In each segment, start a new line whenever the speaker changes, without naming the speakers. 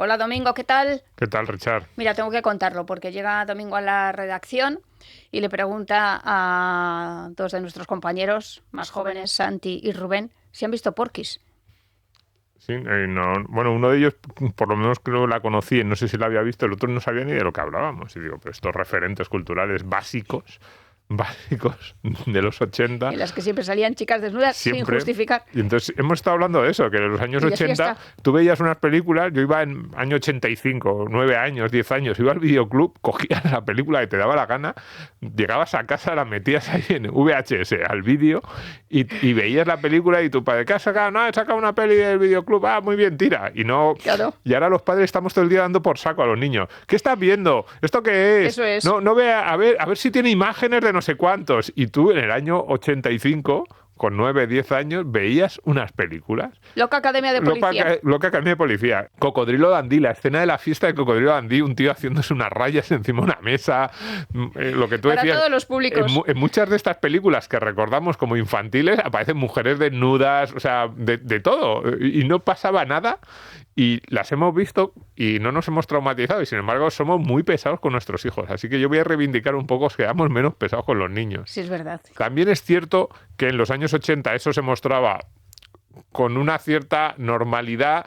Hola Domingo, ¿qué tal?
¿Qué tal, Richard?
Mira, tengo que contarlo porque llega Domingo a la redacción y le pregunta a dos de nuestros compañeros más jóvenes, Santi y Rubén, si han visto Porky's.
Sí, no, bueno, uno de ellos, por lo menos creo que la conocí, no sé si la había visto, el otro no sabía ni de lo que hablábamos. Y digo, pero estos referentes culturales básicos de los 80,
En las que siempre salían chicas desnudas sin
siempre.
justificar.
Y entonces hemos estado hablando de eso, que en los años
Y de
80
fiesta.
tú veías unas películas, yo iba en año 85, 9 años, 10 años, iba al videoclub, cogías la película que te daba la gana, llegabas a casa, la metías ahí en VHS, al vídeo, y veías la película y tu padre, ¿qué has sacado? No, he sacado una peli del videoclub, ah, muy bien, tira. Y no,
Claro.
y ahora los padres estamos todo el día dando por saco a los niños. ¿Qué estás viendo? ¿Esto qué es?
Eso es.
No vea, a ver si tiene imágenes de no sé cuántos. Y tú en el año 85, con 9, 10 años, veías unas películas.
Loca Academia de Policía.
Loca Academia de Policía. Cocodrilo Dandí, la escena de la fiesta de Cocodrilo Dandí, un tío haciéndose unas rayas encima de una mesa. Lo que tú
Para
decías.
todos los públicos.
En muchas de estas películas que recordamos como infantiles aparecen mujeres desnudas, o sea, de todo. Y no pasaba nada. Y las hemos visto y no nos hemos traumatizado. Y sin embargo, somos muy pesados con nuestros hijos. Así que yo voy a reivindicar un poco que seamos menos pesados con los niños.
Sí, es verdad.
También es cierto que en los años 80 eso se mostraba con una cierta normalidad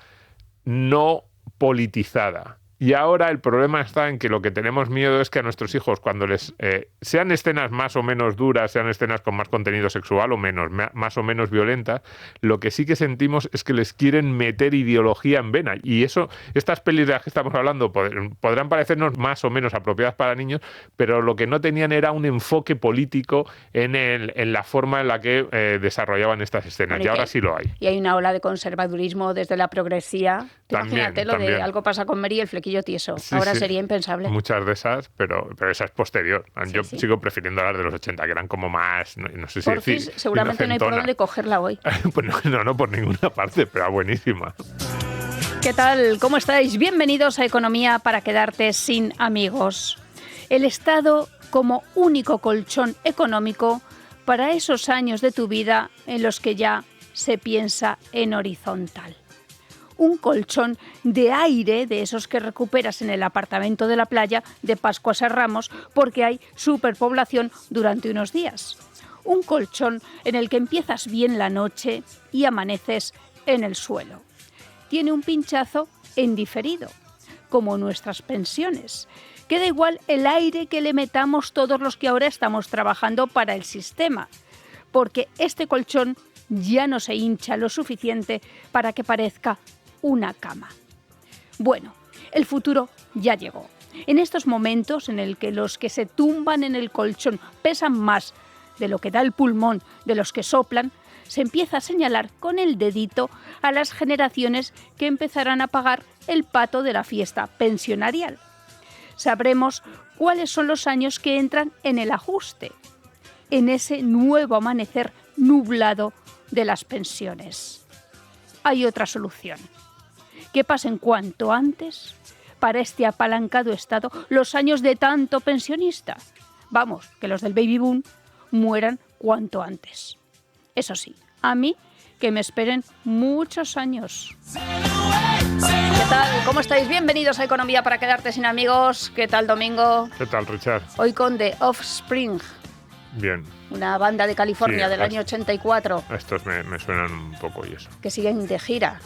no politizada. Y ahora el problema está en que lo que tenemos miedo es que a nuestros hijos, cuando les sean escenas más o menos duras, sean escenas con más contenido sexual o menos, más o menos violentas, lo que sí que sentimos es que les quieren meter ideología en vena. Y eso, estas pelis de las que estamos hablando podrán parecernos más o menos apropiadas para niños, pero lo que no tenían era un enfoque político en la forma en la que desarrollaban estas escenas.
Bueno,
y ahora sí lo hay.
Y hay una ola de conservadurismo desde la progresía. Imagínate lo de algo pasa con Mary y el flequillo tieso.
Sí,
Ahora
sí.
sería impensable.
Muchas de esas, pero esa es posterior. Yo
Sí.
sigo prefiriendo las de los 80, que eran como más, no sé si
Porky's
decir,
seguramente no hay por dónde cogerla hoy.
Pues no, por ninguna parte, pero buenísima.
¿Qué tal? ¿Cómo estáis? Bienvenidos a Economía para quedarte sin amigos. El Estado como único colchón económico para esos años de tu vida en los que ya se piensa en horizontal. Un colchón de aire de esos que recuperas en el apartamento de la playa de Pascuas a Ramos porque hay superpoblación durante unos días. Un colchón en el que empiezas bien la noche y amaneces en el suelo. Tiene un pinchazo en diferido, como nuestras pensiones. Queda igual el aire que le metamos todos los que ahora estamos trabajando para el sistema, porque este colchón ya no se hincha lo suficiente para que parezca una cama. Bueno, el futuro ya llegó. En estos momentos en el que los que se tumban en el colchón pesan más de lo que da el pulmón de los que soplan, se empieza a señalar con el dedito a las generaciones que empezarán a pagar el pato de la fiesta pensionarial. Sabremos cuáles son los años que entran en el ajuste, en ese nuevo amanecer nublado de las pensiones. Hay otra solución. Que pasen cuanto antes para este apalancado Estado los años de tanto pensionista. Vamos, que los del baby boom mueran cuanto antes. Eso sí, a mí que me esperen muchos años. ¿Qué tal? ¿Cómo estáis? Bienvenidos a Economía para quedarte sin amigos. ¿Qué tal, Domingo?
¿Qué tal, Richard?
Hoy con The Offspring.
Bien.
Una banda de California del año 84.
Estos me suenan un poco y eso.
Que siguen de gira.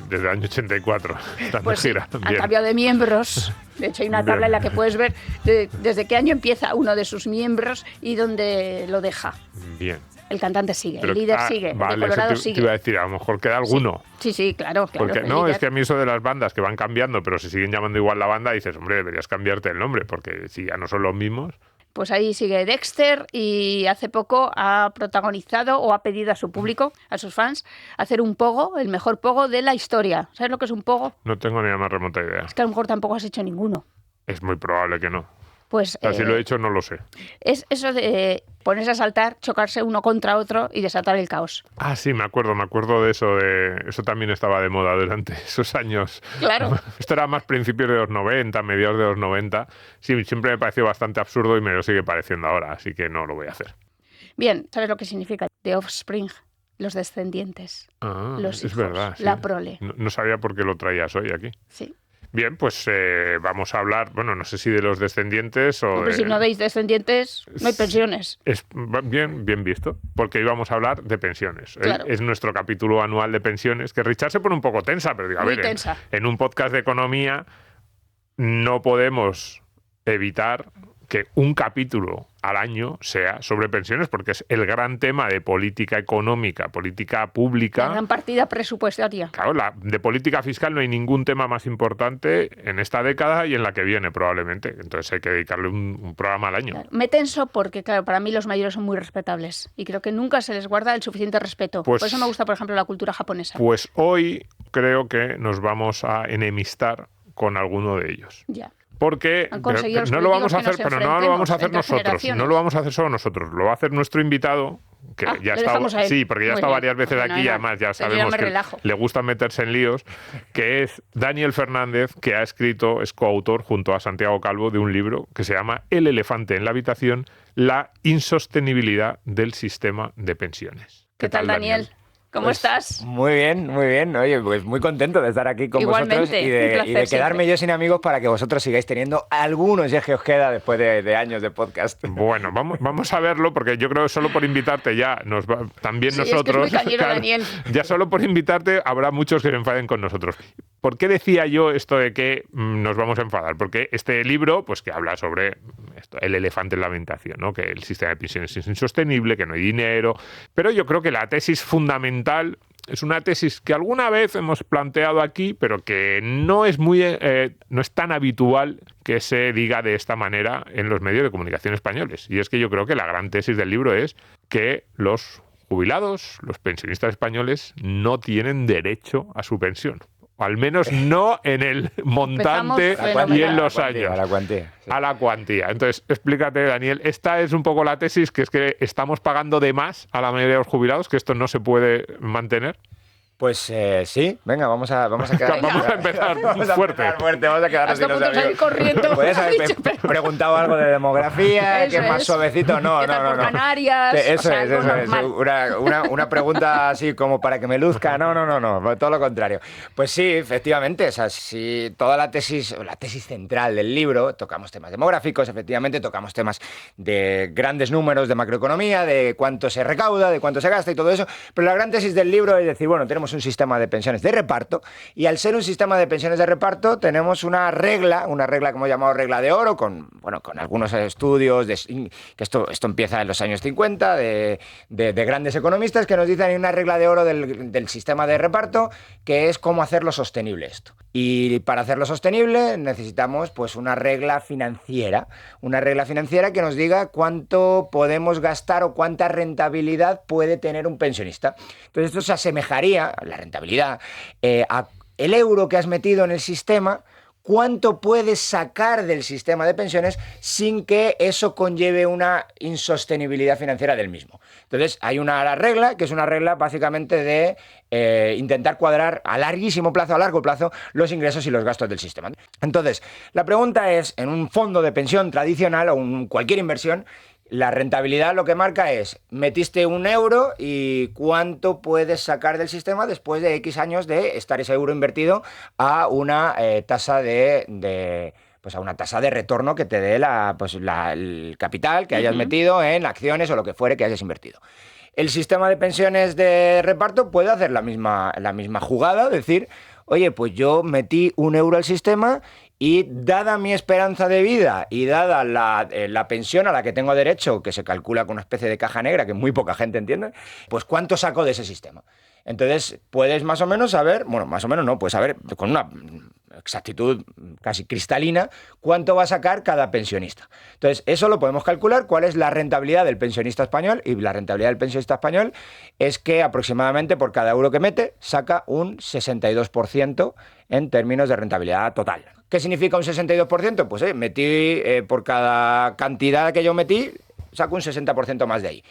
Desde el año 84 están
Pues
de gira.
Han cambiado de miembros. De hecho, hay una tabla en la que puedes ver desde qué año empieza uno de sus miembros y dónde lo deja.
Bien.
El cantante sigue,
Pero,
el líder sigue,
vale,
el de Colorado
eso te
sigue.
iba a decir, a lo mejor queda alguno.
Sí, claro.
Porque no, es que a mí eso de las bandas que van cambiando, pero se siguen llamando igual la banda, dices, hombre, deberías cambiarte el nombre, porque si ya no son los mismos.
Pues ahí sigue Dexter y hace poco ha protagonizado o ha pedido a su público, a sus fans, hacer un pogo, el mejor pogo de la historia. ¿Sabes lo que es un pogo?
No tengo ni la más remota idea.
Es que a lo mejor tampoco has hecho ninguno.
Es muy probable que no.
Pues
Si lo he hecho, no lo sé.
es eso de ponerse a saltar, chocarse uno contra otro y desatar el caos.
Ah, sí, me acuerdo de eso. Eso también estaba de moda durante esos años.
Claro.
Esto era más principios de los 90, mediados de los 90. Sí, siempre me pareció bastante absurdo y me lo sigue pareciendo ahora, así que no lo voy a hacer.
Bien, ¿sabes lo que significa? The Offspring, los descendientes,
Ah,
los
es
hijos,
verdad. Sí.
la prole.
No sabía por qué lo traías hoy aquí.
Sí.
Bien, pues vamos a hablar, bueno, no sé si de los descendientes o
Porque si no veis descendientes, no hay pensiones.
Es bien visto, porque hoy vamos a hablar de pensiones.
Claro.
Es nuestro capítulo anual de pensiones, que Richard se pone un poco tensa, pero digo, a
Muy
ver,
tensa.
en un podcast de economía no podemos evitar que un capítulo al año sea sobre pensiones, porque es el gran tema de política económica, política pública.
La gran partida presupuestaria.
Claro, de política fiscal no hay ningún tema más importante en esta década y en la que viene, probablemente. Entonces hay que dedicarle un programa al año.
Claro. Me tenso porque, claro, para mí los mayores son muy respetables y creo que nunca se les guarda el suficiente respeto.
Pues,
por eso me gusta, por ejemplo, la cultura japonesa.
Pues hoy creo que nos vamos a enemistar con alguno de ellos.
Ya.
Porque no lo vamos a hacer, pero no lo vamos a hacer nosotros, no lo vamos a hacer solo nosotros, lo va a hacer nuestro invitado, que ya está, sí, porque ya está varias veces aquí y además ya sabemos que le gusta meterse en líos, que es Daniel Fernández, que ha escrito, es coautor junto a Santiago Calvo de un libro que se llama El elefante en la habitación, la insostenibilidad del sistema de pensiones.
¿Qué tal, Daniel? ¿Cómo estás?
Muy bien, muy bien. Oye, pues muy contento de estar aquí con vosotros y de quedarme yo sin amigos para que vosotros sigáis teniendo algunos ya que os queda después de años de podcast.
Bueno, vamos a verlo porque yo creo que solo por invitarte ya también
sí,
nosotros.
Es que es muy cañero,
claro,
Daniel.
Ya solo por invitarte habrá muchos que se enfaden con nosotros. ¿Por qué decía yo esto de que nos vamos a enfadar? Porque este libro, pues que habla sobre el elefante en la habitación, ¿no? Que el sistema de pensiones es insostenible, que no hay dinero. Pero yo creo que la tesis fundamental es una tesis que alguna vez hemos planteado aquí, pero que no es no es tan habitual que se diga de esta manera en los medios de comunicación españoles. Y es que yo creo que la gran tesis del libro es que los jubilados, los pensionistas españoles, no tienen derecho a su pensión. Al menos no en el montante y en los años.
A la cuantía. Sí.
A la cuantía. Entonces, explícate, Daniel. Esta es un poco la tesis, que es que estamos pagando de más a la mayoría de los jubilados, que esto no se puede mantener.
Pues sí, venga, vamos a quedar.
Vamos a empezar fuerte.
Vamos a quedarnos sin los amigos.
Corriendo.
Puedes haber preguntado algo de demografía, que es más suavecito. No.
Canarias.
Eso es. Una pregunta así como para que me luzca. No. Todo lo contrario. Pues sí, efectivamente. O sea, si toda la tesis central del libro, tocamos temas demográficos, efectivamente, tocamos temas de grandes números de macroeconomía, de cuánto se recauda, de cuánto se gasta y todo eso. Pero la gran tesis del libro es decir, bueno, tenemos un sistema de pensiones de reparto y al ser un sistema de pensiones de reparto tenemos una regla que hemos llamado regla de oro con algunos estudios que esto empieza en los años 50 de grandes economistas que nos dicen hay una regla de oro del sistema de reparto que es cómo hacerlo sostenible esto. Y para hacerlo sostenible necesitamos pues una regla financiera que nos diga cuánto podemos gastar o cuánta rentabilidad puede tener un pensionista. Entonces esto se asemejaría, la rentabilidad, a el euro que has metido en el sistema, cuánto puedes sacar del sistema de pensiones sin que eso conlleve una insostenibilidad financiera del mismo. Entonces hay una regla, que es una regla básicamente de intentar cuadrar a largo plazo, los ingresos y los gastos del sistema. Entonces, la pregunta es, en un fondo de pensión tradicional o cualquier inversión, la rentabilidad lo que marca es, metiste 1 euro y cuánto puedes sacar del sistema después de X años de estar ese euro invertido a una tasa a una tasa de retorno que te dé el capital que hayas metido en acciones o lo que fuere que hayas invertido. El sistema de pensiones de reparto puede hacer la misma jugada, decir, oye, pues yo metí 1 euro al sistema y dada mi esperanza de vida y dada la pensión a la que tengo derecho, que se calcula con una especie de caja negra que muy poca gente entiende, pues ¿cuánto saco de ese sistema? Entonces puedes más o menos saber, bueno, más o menos no, puedes saber con una exactitud casi cristalina cuánto va a sacar cada pensionista. Entonces eso lo podemos calcular, cuál es la rentabilidad del pensionista español, y la rentabilidad del pensionista español es que aproximadamente por cada euro que mete saca un 62% en términos de rentabilidad total. ¿Qué significa un 62%? Pues metí por cada cantidad que yo metí, saco un 60% más de ahí.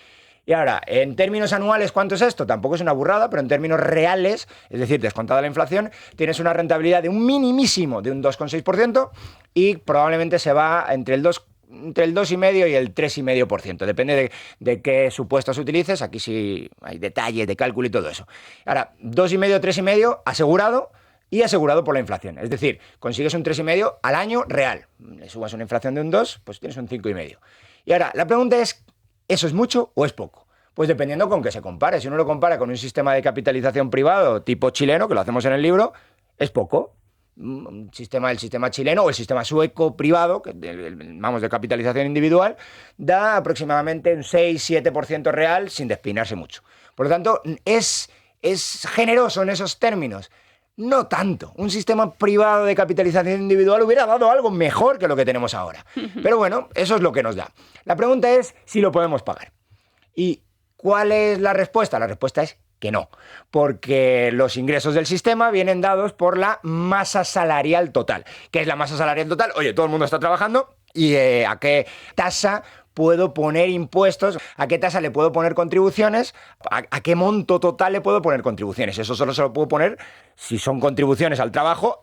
Y ahora, en términos anuales, ¿cuánto es esto? Tampoco es una burrada, pero en términos reales, es decir, descontada la inflación, tienes una rentabilidad de un minimísimo de un 2,6% y probablemente se va entre el 2,5% y el 3,5%. Depende de qué supuestos utilices. Aquí sí hay detalles de cálculo y todo eso. Ahora, 2,5%, 3,5% asegurado. y asegurado por la inflación. Es decir, consigues un 3,5 al año real. Le subas una inflación de un 2, pues tienes un 5,5. Y ahora, la pregunta es, ¿eso es mucho o es poco? Pues dependiendo con qué se compare. Si uno lo compara con un sistema de capitalización privado tipo chileno, que lo hacemos en el libro, es poco. El sistema chileno o el sistema sueco privado, vamos, de capitalización individual, da aproximadamente un 6-7% real sin despeinarse mucho. Por lo tanto, es generoso en esos términos. No tanto. Un sistema privado de capitalización individual hubiera dado algo mejor que lo que tenemos ahora. Pero bueno, eso es lo que nos da. La pregunta es si lo podemos pagar. ¿Y cuál es la respuesta? La respuesta es que no, porque los ingresos del sistema vienen dados por la masa salarial total. ¿Qué es la masa salarial total? Oye, todo el mundo está trabajando y ¿a qué tasa puedo poner impuestos? ¿A qué tasa le puedo poner contribuciones? ¿A qué monto total le puedo poner contribuciones? Eso solo se lo puedo poner si son contribuciones al trabajo,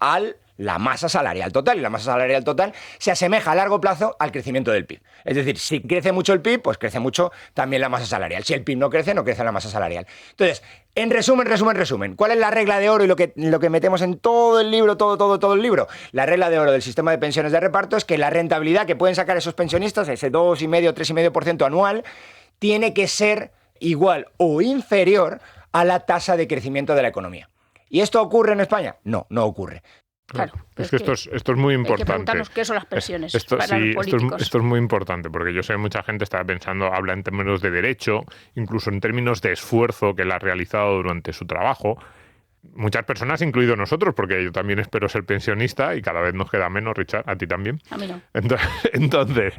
la masa salarial total, y la masa salarial total se asemeja a largo plazo al crecimiento del PIB. Es decir, si crece mucho el PIB, pues crece mucho también la masa salarial. Si el PIB no crece la masa salarial. Entonces, en resumen, ¿cuál es la regla de oro y lo que metemos en todo el libro, todo el libro? La regla de oro del sistema de pensiones de reparto es que la rentabilidad que pueden sacar esos pensionistas, ese 2,5, 3,5% anual, tiene que ser igual o inferior a la tasa de crecimiento de la economía. ¿Y esto ocurre en España? No, no ocurre.
Claro,
es que esto es muy importante.
Hay que preguntarnos qué son las pensiones para los políticos.
Esto es muy importante, porque yo sé que mucha gente está pensando, habla en términos de derecho, incluso en términos de esfuerzo que él ha realizado durante su trabajo. Muchas personas, incluido nosotros, porque yo también espero ser pensionista y cada vez nos queda menos, Richard, a ti también.
A mí no.
Entonces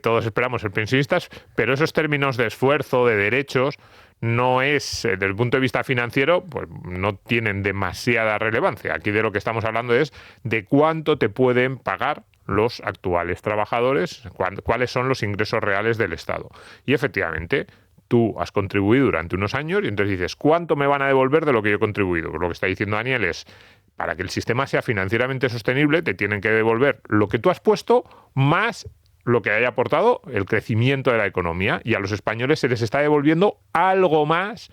todos esperamos ser pensionistas, pero esos términos de esfuerzo, de derechos, no es, desde el punto de vista financiero, pues no tienen demasiada relevancia. Aquí de lo que estamos hablando es de cuánto te pueden pagar los actuales trabajadores, cuáles son los ingresos reales del Estado. Y efectivamente, tú has contribuido durante unos años y entonces dices, ¿cuánto me van a devolver de lo que yo he contribuido? Pues lo que está diciendo Daniel es, para que el sistema sea financieramente sostenible, te tienen que devolver lo que tú has puesto más lo que haya aportado el crecimiento de la economía, y a los españoles se les está devolviendo algo más,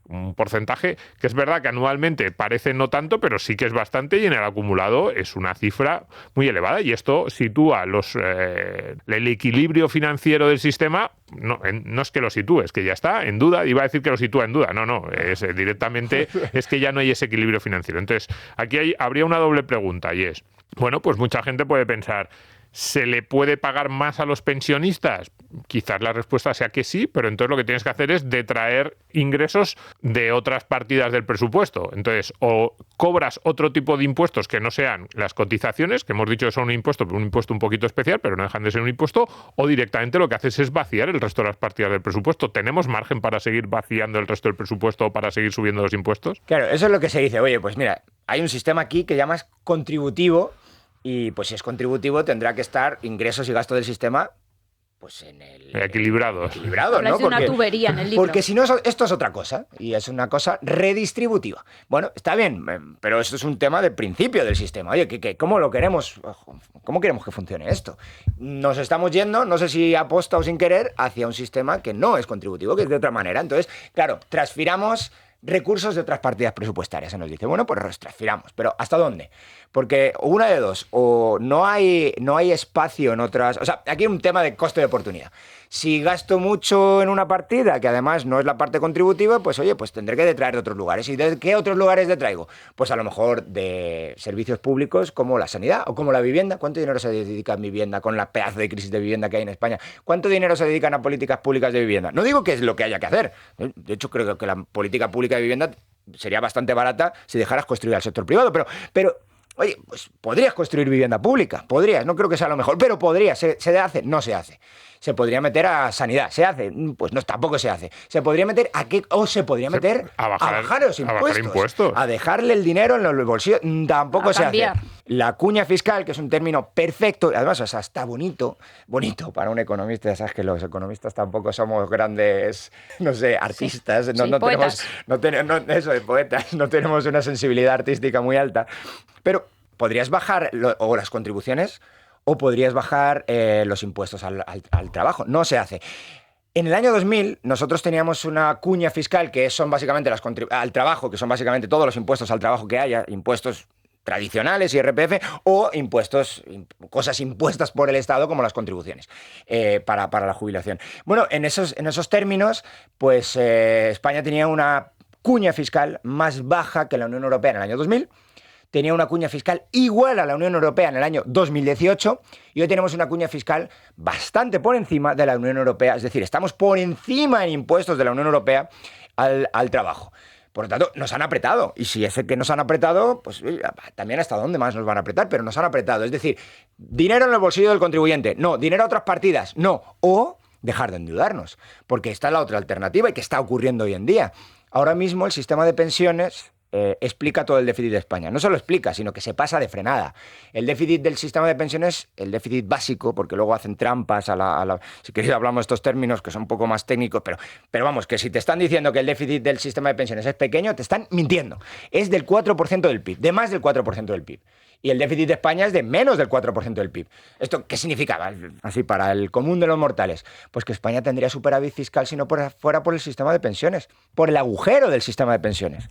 un porcentaje que es verdad que anualmente parece no tanto, pero sí que es bastante, y en el acumulado es una cifra muy elevada, y esto sitúa el equilibrio financiero del sistema. No es que lo sitúe, es que ya está en duda. Iba a decir que lo sitúa en duda, no, es directamente es que ya no hay ese equilibrio financiero. Entonces aquí habría una doble pregunta, y es, bueno, pues mucha gente puede pensar, ¿se le puede pagar más a los pensionistas? Quizás la respuesta sea que sí, pero entonces lo que tienes que hacer es detraer ingresos de otras partidas del presupuesto. Entonces, o cobras otro tipo de impuestos que no sean las cotizaciones, que hemos dicho que son un impuesto un poquito especial, pero no dejan de ser un impuesto, o directamente lo que haces es vaciar el resto de las partidas del presupuesto. ¿Tenemos margen para seguir vaciando el resto del presupuesto o para seguir subiendo los impuestos?
Claro, eso es lo que se dice. Oye, pues mira, hay un sistema aquí que llamas contributivo, y pues si es contributivo tendrá que estar ingresos y gastos del sistema pues en el
equilibrados,
¿no?
Porque,
una tubería en el libro.
Porque si no, esto es otra cosa, y es una cosa redistributiva. Bueno, está bien, pero esto es un tema de principio del sistema. Oye, ¿cómo lo queremos? ¿Cómo queremos que funcione esto? Nos estamos yendo, no sé si aposta o sin querer, hacia un sistema que no es contributivo, que es de otra manera. Entonces, claro, transfiramos recursos de otras partidas presupuestarias. Se nos dice, bueno, pues los transfiramos, pero ¿hasta dónde? Porque una de dos, o no hay espacio en otras... O sea, aquí hay un tema de coste de oportunidad. Si gasto mucho en una partida, que además no es la parte contributiva, pues oye, pues tendré que detraer de otros lugares. ¿Y de qué otros lugares detraigo? Pues a lo mejor de servicios públicos como la sanidad o como la vivienda. ¿Cuánto dinero se dedica a vivienda con la pedazo de crisis de vivienda que hay en España? ¿Cuánto dinero se dedican a políticas públicas de vivienda? No digo que es lo que haya que hacer. De hecho, creo que la política pública de vivienda sería bastante barata si dejaras construir al sector privado, pero oye, pues podrías construir vivienda pública, podrías, no creo que sea lo mejor, pero podrías, ¿se hace? No se hace. Se podría meter a sanidad, ¿se hace? Pues no, tampoco se hace. ¿Se podría meter a qué? O se podría meter a bajar los impuestos, a dejarle el dinero en los bolsillos, tampoco se hace. La cuña fiscal, que es un término perfecto, además, o sea, está bonito para un economista. Ya sabes que los economistas tampoco somos grandes, no sé, artistas,
sí,
poetas. Eso de poetas, no tenemos una sensibilidad artística muy alta, pero podrías bajar o las contribuciones o podrías bajar los impuestos al trabajo. No se hace. En el año 2000 nosotros teníamos una cuña fiscal que son básicamente al trabajo, que son básicamente todos los impuestos al trabajo que haya, impuestos tradicionales, IRPF, o impuestos, cosas impuestas por el Estado como las contribuciones para la jubilación. Bueno, en esos términos, pues España tenía una cuña fiscal más baja que la Unión Europea en el año 2000, tenía una cuña fiscal igual a la Unión Europea en el año 2018 y hoy tenemos una cuña fiscal bastante por encima de la Unión Europea, es decir, estamos por encima en impuestos de la Unión Europea al trabajo. Por lo tanto, nos han apretado. Y si es que nos han apretado, pues también hasta dónde más nos van a apretar, pero nos han apretado. Es decir, dinero en el bolsillo del contribuyente, no. Dinero a otras partidas, no. O dejar de endeudarnos, porque esta es la otra alternativa y que está ocurriendo hoy en día. Ahora mismo el sistema de pensiones explica todo el déficit de España. No solo explica, sino que se pasa de frenada. El déficit del sistema de pensiones, el déficit básico, porque luego hacen trampas si queréis hablamos de estos términos que son un poco más técnicos, pero vamos, que si te están diciendo que el déficit del sistema de pensiones es pequeño, te están mintiendo. Es del 4% del PIB, de más del 4% del PIB. Y el déficit de España es de menos del 4% del PIB. ¿Esto qué significa? Así, para el común de los mortales. Pues que España tendría superávit fiscal si no fuera por el sistema de pensiones, por el agujero del sistema de pensiones.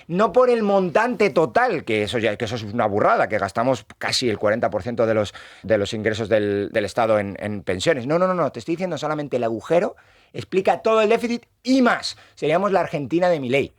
No por el montante total, que eso es una burrada, que gastamos casi el 40% de los ingresos del Estado en pensiones. No, te estoy diciendo solamente el agujero explica todo el déficit y más. Seríamos la Argentina de Milei.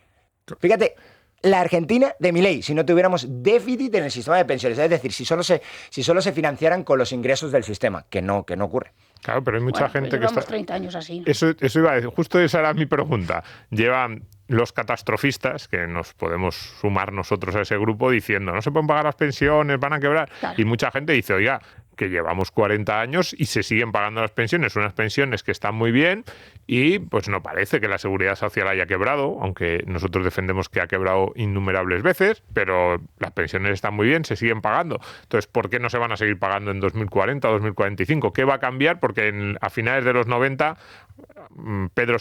Fíjate, la Argentina de Milei, si no tuviéramos déficit en el sistema de pensiones, es decir, si solo se financiaran con los ingresos del sistema, que no ocurre.
Claro, pero hay mucha gente
pues
que está...
30 años así.
Eso iba a decir, justo esa era mi pregunta. Llevan los catastrofistas, que nos podemos sumar nosotros a ese grupo, diciendo no se pueden pagar las pensiones, van a quebrar.
Claro.
Y mucha gente dice, oiga, que llevamos 40 años y se siguen pagando las pensiones, unas pensiones que están muy bien y pues no parece que la seguridad social haya quebrado, aunque nosotros defendemos que ha quebrado innumerables veces, pero las pensiones están muy bien, se siguen pagando. Entonces, ¿por qué no se van a seguir pagando en 2040 o 2045? ¿Qué va a cambiar? Porque a finales de los 90,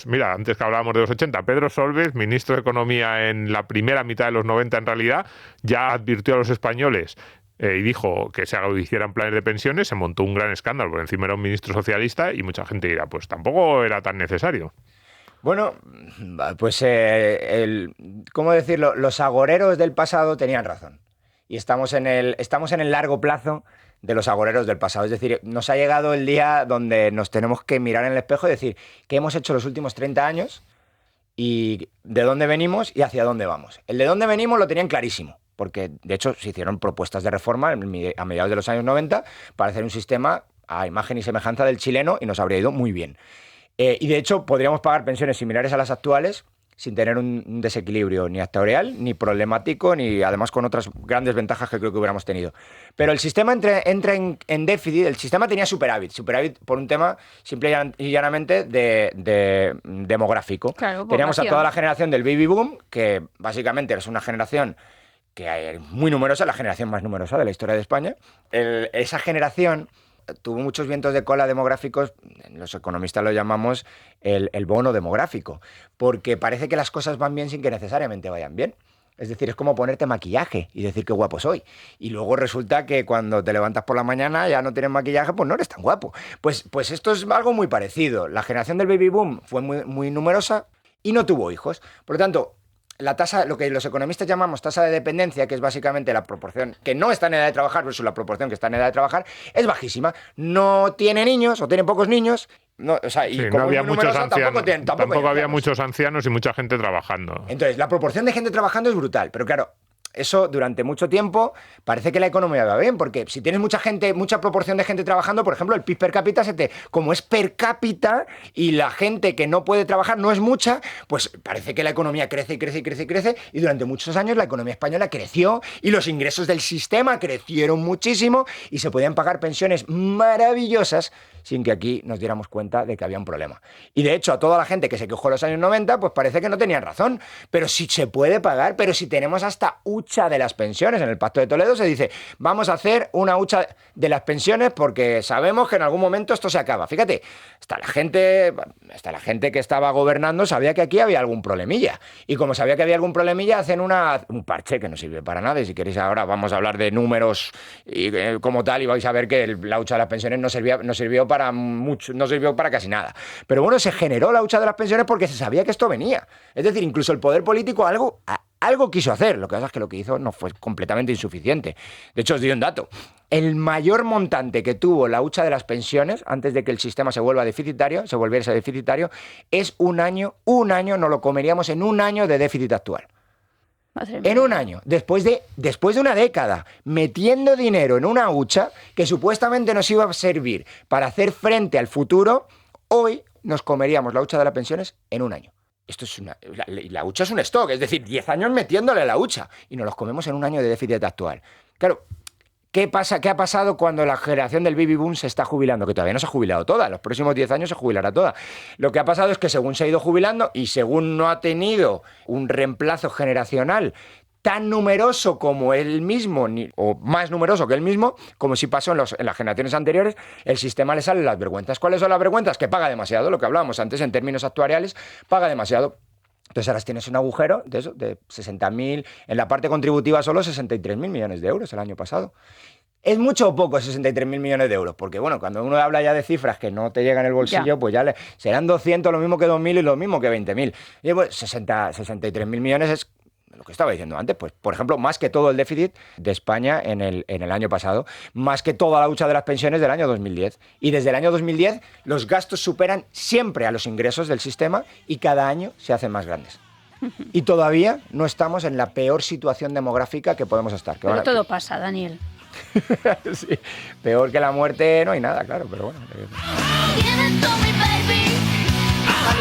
mira, antes que hablábamos de los 80, Pedro Solbes, ministro de Economía en la primera mitad de los 90 en realidad, ya advirtió a los españoles y dijo que se hicieran planes de pensiones, se montó un gran escándalo, por encima era un ministro socialista y mucha gente dirá, pues tampoco era tan necesario.
Bueno, pues, ¿cómo decirlo? Los agoreros del pasado tenían razón. Y estamos en el largo plazo de los agoreros del pasado. Es decir, nos ha llegado el día donde nos tenemos que mirar en el espejo y decir qué hemos hecho los últimos 30 años y de dónde venimos y hacia dónde vamos. El de dónde venimos lo tenían clarísimo, porque de hecho se hicieron propuestas de reforma a mediados de los años 90 para hacer un sistema a imagen y semejanza del chileno y nos habría ido muy bien. Y de hecho podríamos pagar pensiones similares a las actuales sin tener un desequilibrio ni actorial, ni problemático, ni además con otras grandes ventajas que creo que hubiéramos tenido. Pero el sistema entra en déficit, el sistema tenía superávit por un tema simple y llanamente de demográfico.
Claro,
teníamos a
población.
toda la generación del baby boom, que básicamente es una generación que es muy numerosa, la generación más numerosa de la historia de España. Esa generación tuvo muchos vientos de cola demográficos, los economistas lo llamamos el bono demográfico, porque parece que las cosas van bien sin que necesariamente vayan bien. Es decir, es como ponerte maquillaje y decir qué guapo soy. Y luego resulta que cuando te levantas por la mañana ya no tienes maquillaje, pues no eres tan guapo. Pues esto es algo muy parecido. La generación del baby boom fue muy, muy numerosa y no tuvo hijos. Por lo tanto, la tasa, lo que los economistas llamamos tasa de dependencia, que es básicamente la proporción que no está en edad de trabajar versus la proporción que está en edad de trabajar, es bajísima. No tiene niños o tiene pocos niños. No, o sea, y
Sí,
como
no había
es muy
muchos
numerosa,
ancianos.
tampoco hay
había
ancianos.
muchos ancianos y mucha gente trabajando.
Entonces, la proporción de gente trabajando es brutal, pero claro, eso durante mucho tiempo parece que la economía va bien, porque si tienes mucha gente, mucha proporción de gente trabajando, por ejemplo, el PIB per cápita como es per cápita y la gente que no puede trabajar no es mucha, pues parece que la economía crece y crece y crece y crece, y durante muchos años la economía española creció y los ingresos del sistema crecieron muchísimo y se podían pagar pensiones maravillosas sin que aquí nos diéramos cuenta de que había un problema. Y de hecho, a toda la gente que se quejó en los años 90, pues parece que no tenían razón. Pero si se puede pagar, pero si tenemos hasta 8 hucha de las pensiones. En el Pacto de Toledo se dice, vamos a hacer una hucha de las pensiones porque sabemos que en algún momento esto se acaba. Fíjate, hasta la gente que estaba gobernando sabía que aquí había algún problemilla. Y como sabía que había algún problemilla, hacen un parche que no sirve para nada. Y si queréis ahora vamos a hablar de números y como tal, y vais a ver que la hucha de las pensiones no sirvió para mucho, no sirvió para casi nada. Pero bueno, se generó la hucha de las pensiones porque se sabía que esto venía. Es decir, incluso el poder político algo quiso hacer. Lo que pasa es que lo que hizo no fue completamente insuficiente. De hecho, os doy un dato. El mayor montante que tuvo la hucha de las pensiones, antes de que el sistema se volviese deficitario, es un año, nos lo comeríamos en un año de déficit actual. En un año, después de una década, metiendo dinero en una hucha que supuestamente nos iba a servir para hacer frente al futuro, hoy nos comeríamos la hucha de las pensiones en un año. La hucha es un stock, es decir, 10 años metiéndole la hucha y nos los comemos en un año de déficit actual. Claro, ¿qué ha pasado cuando la generación del baby boom se está jubilando? Que todavía no se ha jubilado toda, en los próximos 10 años se jubilará toda. Lo que ha pasado es que según se ha ido jubilando y según no ha tenido un reemplazo generacional tan numeroso como él mismo, o más numeroso que él mismo, como si pasó en las generaciones anteriores, el sistema le salen las vergüenzas. ¿Cuáles son las vergüenzas? Que paga demasiado, lo que hablábamos antes en términos actuariales, paga demasiado. Entonces ahora tienes un agujero de 60.000, en la parte contributiva solo 63.000 millones de euros el año pasado. ¿Es mucho o poco 63.000 millones de euros? Porque bueno, cuando uno habla ya de cifras que no te llegan en el bolsillo, pues ya serán 200, lo mismo que 2.000 y lo mismo que 20.000. Y pues 63.000 millones es lo que estaba diciendo antes, pues por ejemplo, más que todo el déficit de España en el año pasado, más que toda la hucha de las pensiones del año 2010. Y desde el año 2010 los gastos superan siempre a los ingresos del sistema y cada año se hacen más grandes. Y todavía no estamos en la peor situación demográfica que podemos estar.
Pero todo pasa, Daniel.
Sí, peor que la muerte no hay nada, claro, pero bueno.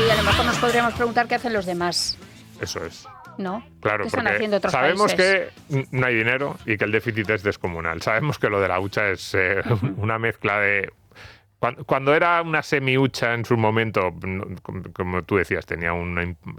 Y a lo mejor nos podríamos preguntar qué hacen los demás.
Eso es.
¿No?
Claro,
¿Qué están
porque
haciendo otros
sabemos
países?
que no hay dinero y que el déficit es descomunal. Sabemos que lo de la hucha es una mezcla de... Cuando era una semi-hucha en su momento, como tú decías, tenía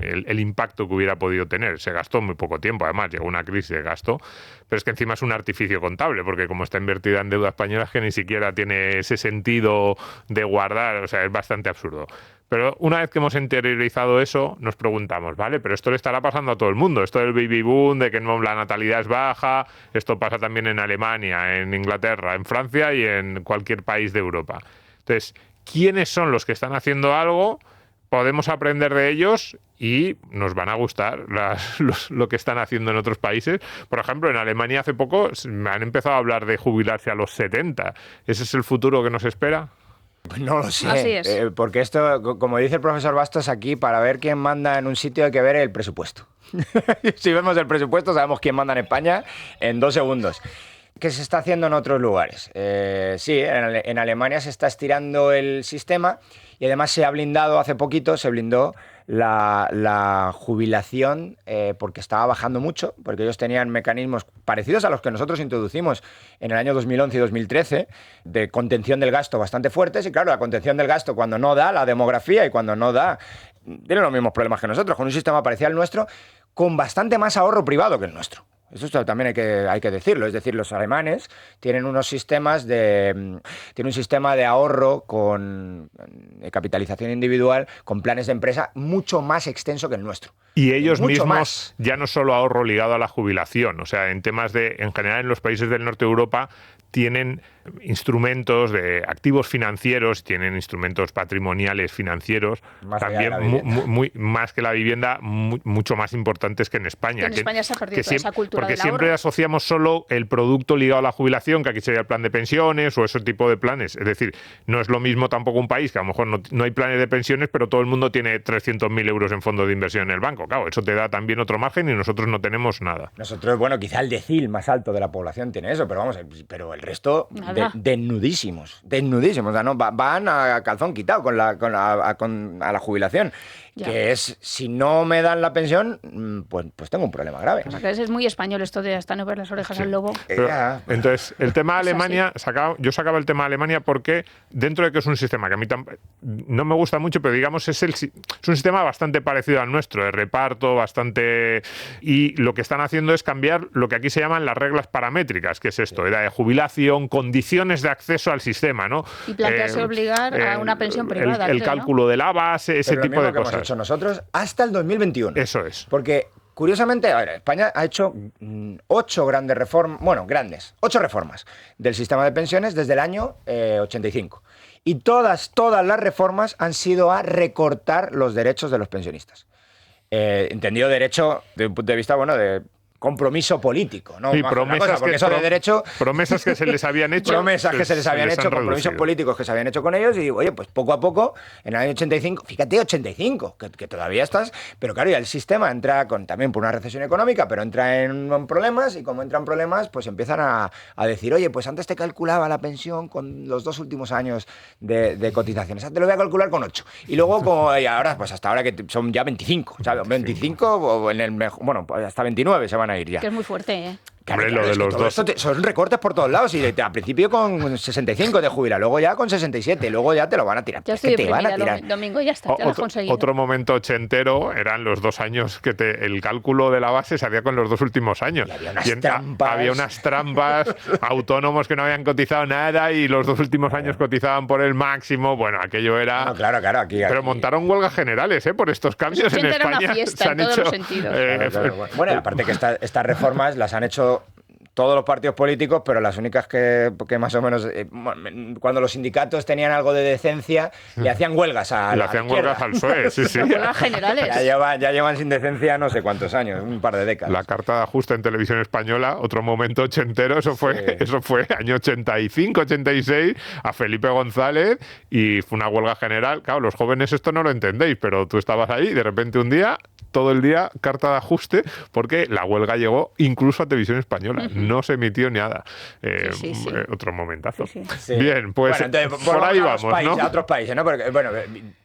el impacto que hubiera podido tener. Se gastó muy poco tiempo, además, llegó una crisis de gasto, pero es que encima es un artificio contable, porque como está invertida en deuda española, es que ni siquiera tiene ese sentido de guardar, o sea, es bastante absurdo. Pero una vez que hemos interiorizado eso, nos preguntamos, ¿vale? Pero esto le estará pasando a todo el mundo. Esto del baby boom, de que la natalidad es baja, esto pasa también en Alemania, en Inglaterra, en Francia y en cualquier país de Europa. Entonces, ¿quiénes son los que están haciendo algo? Podemos aprender de ellos y nos van a gustar lo que están haciendo en otros países. Por ejemplo, en Alemania hace poco han empezado a hablar de jubilarse a los 70. ¿Ese es el futuro que nos espera?
Pues no lo sé,
Así es.
Porque esto, como dice el profesor Bastos, aquí para ver quién manda en un sitio hay que ver el presupuesto. Si vemos el presupuesto sabemos quién manda en España en 2 segundos. ¿Qué se está haciendo en otros lugares? Sí, en Alemania se está estirando el sistema y además se blindó la jubilación porque estaba bajando mucho, porque ellos tenían mecanismos parecidos a los que nosotros introducimos en el año 2011 y 2013 de contención del gasto bastante fuertes. Y claro, la contención del gasto cuando no da la demografía y cuando no da, tienen los mismos problemas que nosotros, con un sistema parecido al nuestro, con bastante más ahorro privado que el nuestro. Eso también hay que decirlo. Es decir, los alemanes tienen un sistema de ahorro de capitalización individual con planes de empresa mucho más extenso que el nuestro.
Y ellos
mucho
mismos,
más.
ya no solo ahorro ligado a la jubilación, o sea, en temas en general en los países del norte de Europa tienen instrumentos de activos financieros, tienen instrumentos patrimoniales financieros,
más
también más que la vivienda, mucho más importantes que en España.
Que en España se ha perdido toda esa cultura
porque
del
siempre
ahorro.
asociamos solo el producto ligado a la jubilación, que aquí sería el plan de pensiones o ese tipo de planes. Es decir, no es lo mismo tampoco un país que a lo mejor no hay planes de pensiones, pero todo el mundo tiene 300.000 euros en fondos de inversión en el banco. Claro, eso te da también otro margen y nosotros no tenemos nada.
Nosotros, bueno, quizá el decil más alto de la población tiene eso, pero vamos, pero el resto desnudísimos. O sea, no, van a calzón quitado a la jubilación.
Ya.
Que es, si no me dan la pensión, pues tengo un problema grave.
O sea, que es muy español esto de hasta no ver las orejas al lobo.
Pero, entonces, el tema de
Es
Alemania, yo sacaba el tema de Alemania porque dentro de que es un sistema que a mí no me gusta mucho, pero digamos es un sistema bastante parecido al nuestro, de reparto, bastante... Y lo que están haciendo es cambiar lo que aquí se llaman las reglas paramétricas, que es esto, edad de jubilación, condiciones de acceso al sistema, ¿no?
Y plantearse obligar a una pensión privada.
El cálculo de la base, ese tipo de cosas.
Hemos hecho nosotros hasta el 2021.
Eso es.
Porque, curiosamente, a ver, España ha hecho 8 grandes reformas, 8 reformas del sistema de pensiones desde el año 85. Y todas las reformas han sido a recortar los derechos de los pensionistas. Entendido derecho desde un punto de vista, de compromiso político, ¿no?
Sí,
promesas
que se les habían hecho.
Promesas que se les habían hecho, compromisos políticos que se habían hecho con ellos y, oye, pues poco a poco, en el año 85, fíjate, 85, que todavía estás, pero claro, ya el sistema entra también por una recesión económica, pero entra en problemas y como entran problemas, pues empiezan a decir, oye, pues antes te calculaba la pensión con los 2 últimos años de cotizaciones, ahora te lo voy a calcular con 8. Y luego, y ahora, pues hasta ahora que son ya 25, ¿sabes? 25 o en el mejor, pues hasta 29 se van a ir ya.
Que es muy fuerte, ¿eh?
Hombre, lo de los dos.
Son recortes por todos lados. Y al principio con 65 te jubila, luego ya con 67, luego ya te lo van a tirar.
Ya estoy deprimida, domingo, ya está, ya lo has conseguido.
Otro momento ochentero eran los 2 años que el cálculo de la base se hacía con los 2 últimos años.
Y había unas
trampas, autónomos que no habían cotizado nada y los 2 últimos años cotizaban por el máximo. Bueno, aquello era...
No, claro, aquí.
Pero montaron huelgas generales, por estos cambios en España.
Era una fiesta,
se han
en todos
hecho,
los sentidos.
Bueno, aparte que estas reformas las han hecho todos los partidos políticos, pero las únicas que más o menos, cuando los sindicatos tenían algo de decencia, le hacían huelgas a la
hacían
izquierda.
huelgas al PSOE, sí.
Huelgas generales.
Ya llevan sin decencia no sé cuántos años, un par de décadas.
La carta de ajuste en Televisión Española, otro momento ochentero, eso fue año 85, 86, a Felipe González, y fue una huelga general. Claro, los jóvenes esto no lo entendéis, pero tú estabas ahí y de repente un día, todo el día, carta de ajuste, porque la huelga llegó incluso a Televisión Española. No se emitió ni nada. Otro momentazo.
Sí.
Bien, pues
entonces,
por ahí vamos,
países,
¿no?
A otros países, ¿no? Porque,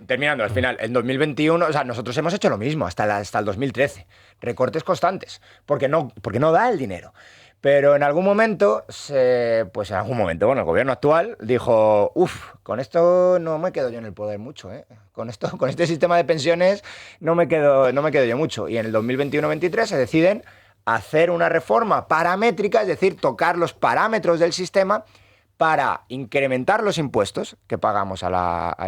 terminando, al final, en 2021, o sea, nosotros hemos hecho lo mismo hasta el 2013. Recortes constantes, porque no da el dinero. Pero en algún momento, el gobierno actual dijo, con esto no me quedo yo en el poder mucho, ¿eh? Con este sistema de pensiones no me quedo yo mucho. Y en el 2021-23 se deciden hacer una reforma paramétrica, es decir, tocar los parámetros del sistema para incrementar los impuestos que pagamos a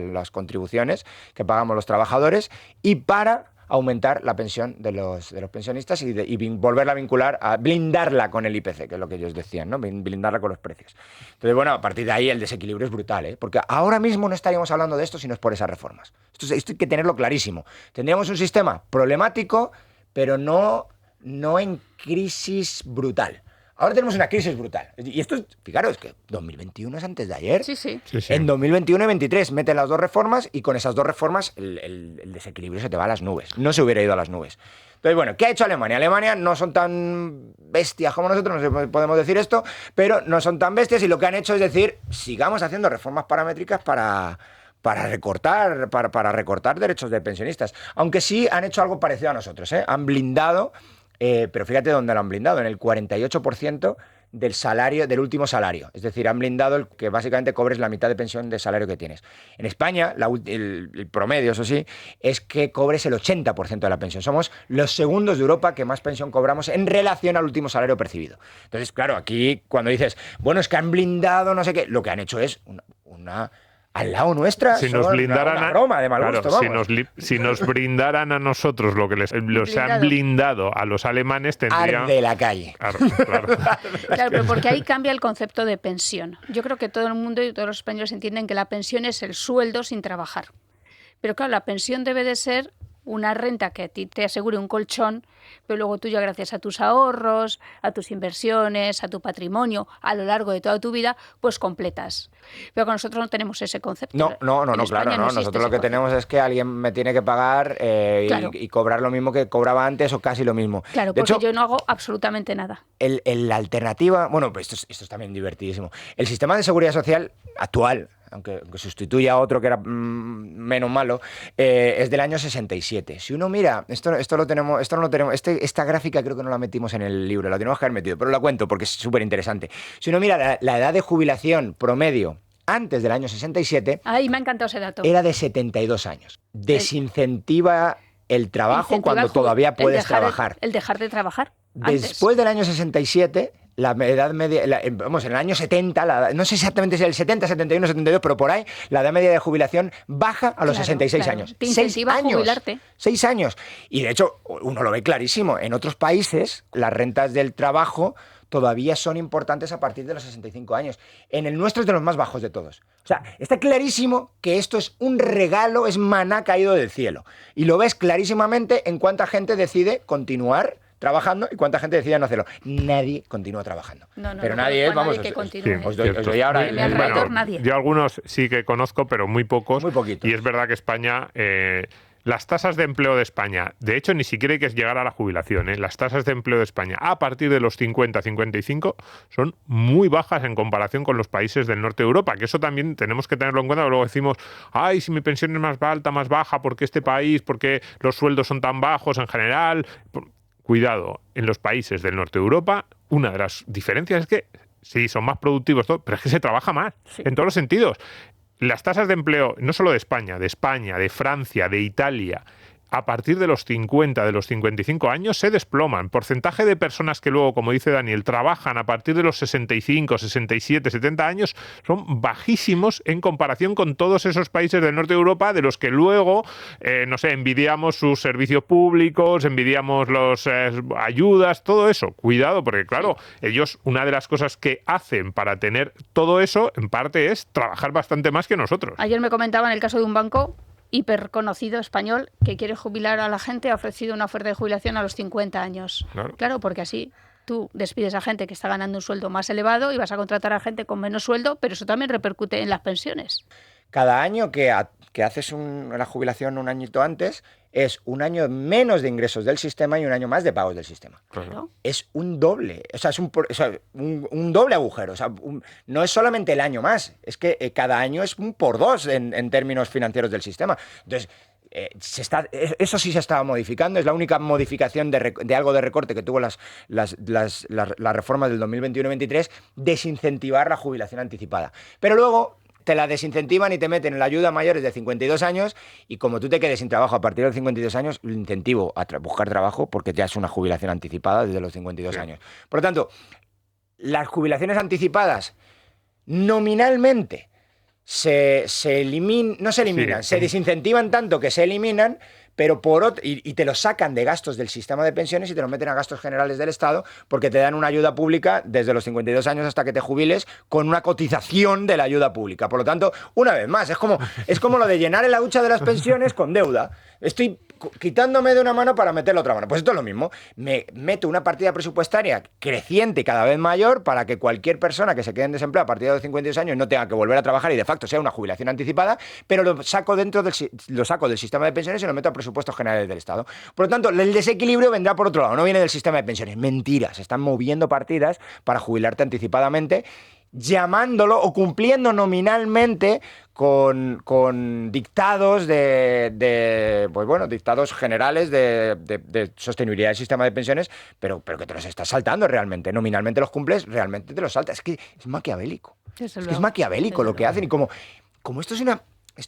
las contribuciones que pagamos los trabajadores y para aumentar la pensión de los pensionistas y volverla a vincular, a blindarla con el IPC, que es lo que ellos decían, ¿no? Blindarla con los precios. Entonces, a partir de ahí el desequilibrio es brutal, ¿eh? Porque ahora mismo no estaríamos hablando de esto si no es por esas reformas. Esto hay que tenerlo clarísimo. Tendríamos un sistema problemático, pero no en crisis brutal. Ahora tenemos una crisis brutal. Y esto, fijaros, que 2021 es antes de ayer.
Sí.
En 2021 y 2023 meten las 2 reformas y con esas 2 reformas el desequilibrio se te va a las nubes. No se hubiera ido a las nubes. Entonces, ¿qué ha hecho Alemania? Alemania no son tan bestias como nosotros, no sé si podemos decir esto, pero no son tan bestias y lo que han hecho es decir, sigamos haciendo reformas paramétricas para recortar derechos de pensionistas. Aunque sí han hecho algo parecido a nosotros, ¿eh? Han blindado... pero fíjate dónde lo han blindado, en el 48% del último salario. Es decir, han blindado el que básicamente cobres la mitad de pensión de salario que tienes. En España, el promedio, eso sí, es que cobres el 80% de la pensión. Somos los segundos de Europa que más pensión cobramos en relación al último salario percibido. Entonces, claro, aquí cuando dices, es que han blindado no sé qué, lo que han hecho es una al lado nuestra,
si nos blindaran
una broma de mal gusto, vamos.
Si nos brindaran a nosotros lo que los han blindado a los alemanes, tendría...
Arde la calle.
Claro.
Claro, pero porque ahí cambia el concepto de pensión. Yo creo que todo el mundo y todos los españoles entienden que la pensión es el sueldo sin trabajar. Pero claro, la pensión debe de ser una renta que a ti te asegure un colchón pero luego tú ya gracias a tus ahorros, a tus inversiones, a tu patrimonio, a lo largo de toda tu vida, pues completas. Pero con nosotros no tenemos ese concepto.
No, claro, no. Nosotros lo que tenemos es que alguien me tiene que pagar
claro.
y cobrar lo mismo que cobraba antes o casi lo mismo.
Claro,
de
porque
hecho,
yo no hago absolutamente nada.
La alternativa, bueno, pues esto es también divertidísimo. El sistema de seguridad social actual, aunque sustituya a otro que era menos malo, es del año 67. Si uno mira, esto no lo tenemos, esta gráfica creo que no la metimos en el libro, la tenemos que haber metido, pero la cuento porque es súper interesante. Si uno mira la edad de jubilación promedio antes del año 67,
Ay, me ha encantado ese dato.
era de 72 años. Desincentiva el trabajo cuando todavía puedes trabajar.
El dejar de trabajar.
Después del año 67, la edad media, en el año 70, no sé exactamente si es el 70, 71, 72, pero por ahí, la edad media de jubilación baja a los 66 años.
Te incentiva a jubilarte.
6 años. Y de hecho, uno lo ve clarísimo. En otros países, las rentas del trabajo todavía son importantes a partir de los 65 años. En el nuestro es de los más bajos de todos. O sea, está clarísimo que esto es un regalo, es maná caído del cielo. Y lo ves clarísimamente en cuánta gente decide continuar trabajando y cuánta gente decide no hacerlo. Nadie continúa trabajando. Pero nadie es, vamos,
que continúe.
Os doy ahora...
nadie.
Yo algunos sí que conozco, pero muy pocos.
Muy poquitos.
Y es verdad que España... las tasas de empleo de España, de hecho, ni siquiera hay que llegar a la jubilación, ¿eh? Las tasas de empleo de España a partir de los 50, 55 son muy bajas en comparación con los países del norte de Europa, que eso también tenemos que tenerlo en cuenta, porque luego decimos, ay, si mi pensión es más alta, más baja, ¿por qué este país? ¿Por qué los sueldos son tan bajos en general? Cuidado, en los países del norte de Europa, una de las diferencias es que sí, son más productivos, todo, pero es que se trabaja más, en todos los sentidos. Las tasas de empleo, no solo de España, de Francia, de Italia, a partir de los 50, de los 55 años, se desploman. Porcentaje de personas que luego, como dice Daniel, trabajan a partir de los 65, 67, 70 años, son bajísimos en comparación con todos esos países del norte de Europa, de los que luego, envidiamos sus servicios públicos, envidiamos las ayudas, todo eso. Cuidado, porque claro, ellos, una de las cosas que hacen para tener todo eso, en parte, es trabajar bastante más que nosotros.
Ayer me comentaban el caso de un banco hiperconocido español que quiere jubilar a la gente, ha ofrecido una oferta de jubilación a los 50 años. Claro, porque así tú despides a gente que está ganando un sueldo más elevado y vas a contratar a gente con menos sueldo, pero eso también repercute en las pensiones.
Cada año que haces la jubilación un añito antes, es un año menos de ingresos del sistema y un año más de pagos del sistema.
Claro.
Es un doble, es un doble agujero. No es solamente el año más, es que cada año es un por dos en términos financieros del sistema. Entonces, eso sí se estaba modificando, es la única modificación de algo de recorte que tuvo las reformas del 2021-23, desincentivar la jubilación anticipada. Pero luego te la desincentivan y te meten en la ayuda a mayores de 52 años y como tú te quedes sin trabajo a partir de los 52 años, lo incentivo a buscar trabajo porque ya es una jubilación anticipada desde los 52 años. Por lo tanto, las jubilaciones anticipadas nominalmente no se eliminan, se desincentivan tanto que se eliminan, pero y te lo sacan de gastos del sistema de pensiones y te lo meten a gastos generales del Estado porque te dan una ayuda pública desde los 52 años hasta que te jubiles con una cotización de la ayuda pública. Por lo tanto, una vez más, es como lo de llenar el hucha de las pensiones con deuda. Estoy quitándome de una mano para meter la otra mano. Pues esto es lo mismo. Me meto una partida presupuestaria creciente y cada vez mayor para que cualquier persona que se quede en desempleo a partir de los 52 años no tenga que volver a trabajar y de facto sea una jubilación anticipada, pero lo saco del sistema de pensiones y lo meto a presupuestos generales del Estado. Por lo tanto, el desequilibrio vendrá por otro lado, no viene del sistema de pensiones. Mentira, se están moviendo partidas para jubilarte anticipadamente, llamándolo o cumpliendo nominalmente con dictados dictados generales de sostenibilidad del sistema de pensiones, pero que te los estás saltando realmente. Nominalmente los cumples, realmente te los saltas. Es que es maquiavélico. Es maquiavélico lo que hacen y como esto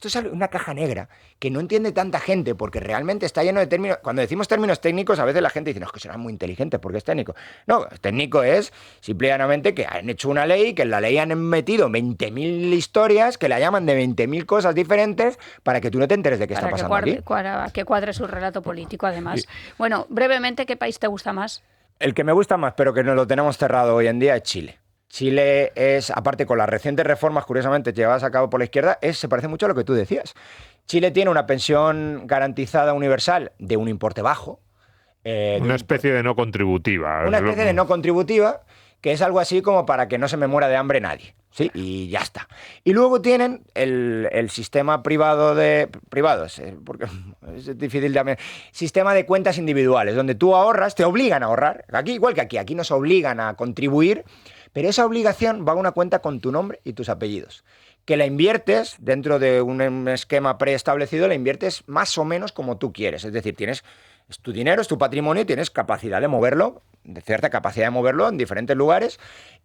es una caja negra que no entiende tanta gente porque realmente está lleno de términos. Cuando decimos términos técnicos, a veces la gente dice, no, es que serán muy inteligentes porque es técnico. No, técnico es simplemente que han hecho una ley, que en la ley han metido 20.000 historias, que la llaman de 20.000 cosas diferentes para que tú no te enteres de qué está pasando aquí.
Para que cuadre su relato político, además. Bueno, brevemente, ¿qué país te gusta más?
El que me gusta más, pero que no lo tenemos cerrado hoy en día, es Chile. Chile es, aparte con las recientes reformas, curiosamente, llevadas a cabo por la izquierda, se parece mucho a lo que tú decías. Chile tiene una pensión garantizada universal de un importe bajo,
Una especie de no contributiva.
Una especie de no contributiva, que es algo así como para que no se me muera de hambre nadie. Sí, y ya está. Y luego tienen el sistema privado de... Privados, porque es difícil también. Sistema de cuentas individuales, donde tú ahorras, te obligan a ahorrar. Aquí, igual que aquí nos obligan a contribuir, pero esa obligación va a una cuenta con tu nombre y tus apellidos, que la inviertes dentro de un esquema preestablecido, la inviertes más o menos como tú quieres. Es decir, es tu dinero, es tu patrimonio y tienes capacidad de moverlo, de cierta capacidad de moverlo en diferentes lugares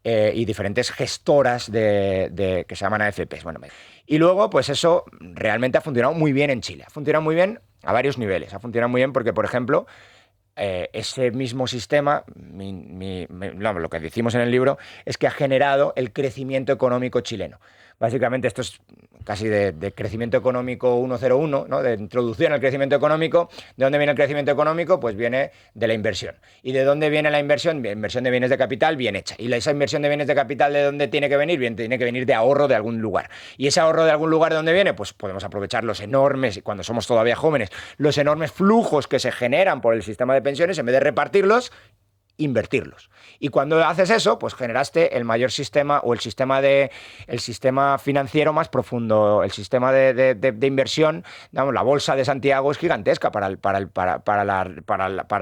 y diferentes gestoras que se llaman AFPs. Bueno, y luego, pues eso realmente ha funcionado muy bien en Chile. Ha funcionado muy bien a varios niveles. Ha funcionado muy bien porque, por ejemplo, ese mismo sistema, lo que decimos en el libro, es que ha generado el crecimiento económico chileno. Básicamente esto es casi de crecimiento económico 101, ¿no? De introducción al crecimiento económico. ¿De dónde viene el crecimiento económico? Pues viene de la inversión. ¿Y de dónde viene la inversión? Inversión de bienes de capital bien hecha. ¿Y esa inversión de bienes de capital de dónde tiene que venir? Bien, tiene que venir de ahorro de algún lugar. ¿Y ese ahorro de algún lugar de dónde viene? Pues podemos aprovechar los enormes, cuando somos todavía jóvenes, los enormes flujos que se generan por el sistema de pensiones, en vez de repartirlos, invertirlos. Y cuando haces eso, pues generaste el mayor sistema o el sistema financiero más profundo, el sistema de inversión, digamos, la bolsa de Santiago es gigantesca para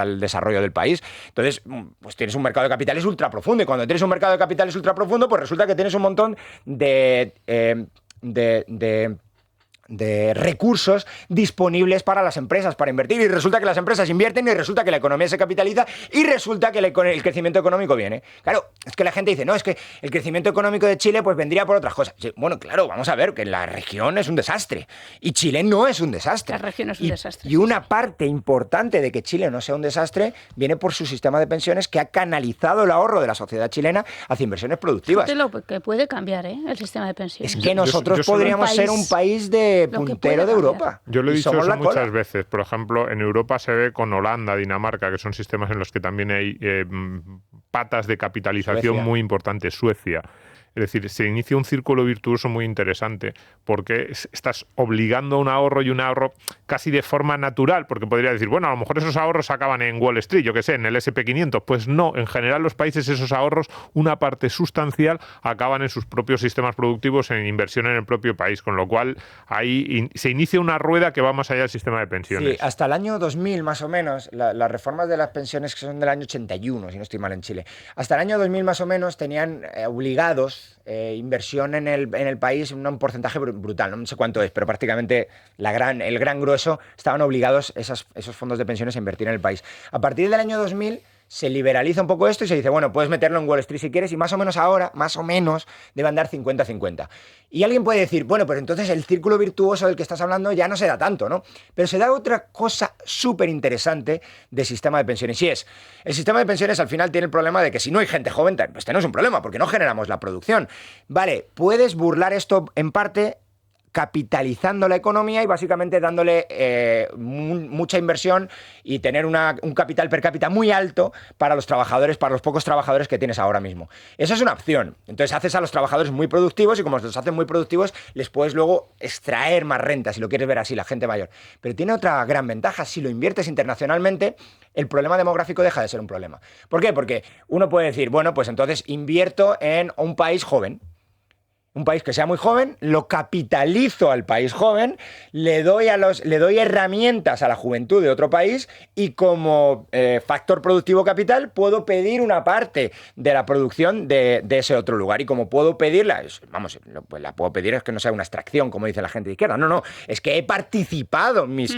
el desarrollo del país. Entonces, pues tienes un mercado de capitales ultra profundo, y cuando tienes un mercado de capitales ultra profundo, pues resulta que tienes un montón de recursos disponibles para las empresas para invertir, y resulta que las empresas invierten, y resulta que la economía se capitaliza, y resulta que el crecimiento económico viene. Claro, es que la gente dice, no, es que el crecimiento económico de Chile pues vendría por otras cosas. Sí, bueno, claro, vamos a ver que la región es un desastre y Chile no es un desastre.
La región es un desastre.
Y una parte importante de que Chile no sea un desastre viene por su sistema de pensiones, que ha canalizado el ahorro de la sociedad chilena hacia inversiones productivas.
Fíjate lo que puede cambiar, el sistema de pensiones.
Es que nosotros podríamos ser un país puntero de Europa.
Yo lo he dicho eso muchas veces. Por ejemplo, en Europa se ve con Holanda, Dinamarca, que son sistemas en los que también hay patas de capitalización muy importantes. Suecia. Es decir, se inicia un círculo virtuoso muy interesante, porque estás obligando a un ahorro casi de forma natural, porque podría decir, bueno, a lo mejor esos ahorros acaban en Wall Street, yo qué sé, en el SP500. Pues no, en general los países, esos ahorros, una parte sustancial, acaban en sus propios sistemas productivos, en inversión en el propio país, con lo cual ahí se inicia una rueda que va más allá del sistema de pensiones.
Sí, hasta el año 2000 más o menos, las reformas de las pensiones, que son del año 81, si no estoy mal, en Chile, hasta el año 2000 más o menos tenían obligados inversión en el país, un porcentaje brutal, no sé cuánto es, pero prácticamente el gran grueso estaban obligados esos fondos de pensiones a invertir en el país. A partir del año 2000 se liberaliza un poco esto y se dice, bueno, puedes meterlo en Wall Street si quieres, y más o menos ahora, más o menos, debe andar 50-50. Y alguien puede decir, bueno, pero entonces el círculo virtuoso del que estás hablando ya no se da tanto, ¿no? Pero se da otra cosa súper interesante del sistema de pensiones, y es, el sistema de pensiones al final tiene el problema de que si no hay gente joven, pues tenemos un problema, porque no generamos la producción. Vale, puedes burlar esto en parte capitalizando la economía y básicamente dándole mucha inversión y tener un capital per cápita muy alto para los trabajadores, para los pocos trabajadores que tienes ahora mismo. Eso es una opción. Entonces haces a los trabajadores muy productivos, y como los haces muy productivos, les puedes luego extraer más renta, si lo quieres ver así, la gente mayor. Pero tiene otra gran ventaja: si lo inviertes internacionalmente, el problema demográfico deja de ser un problema. ¿Por qué? Porque uno puede decir, bueno, pues entonces invierto en un país joven. Un país que sea muy joven, lo capitalizo al país joven, le doy herramientas a la juventud de otro país, y como factor productivo capital puedo pedir una parte de la producción de ese otro lugar. Y como puedo pedirla, pues la puedo pedir, es que no sea una extracción, como dice la gente de izquierda. No, es que he participado, mis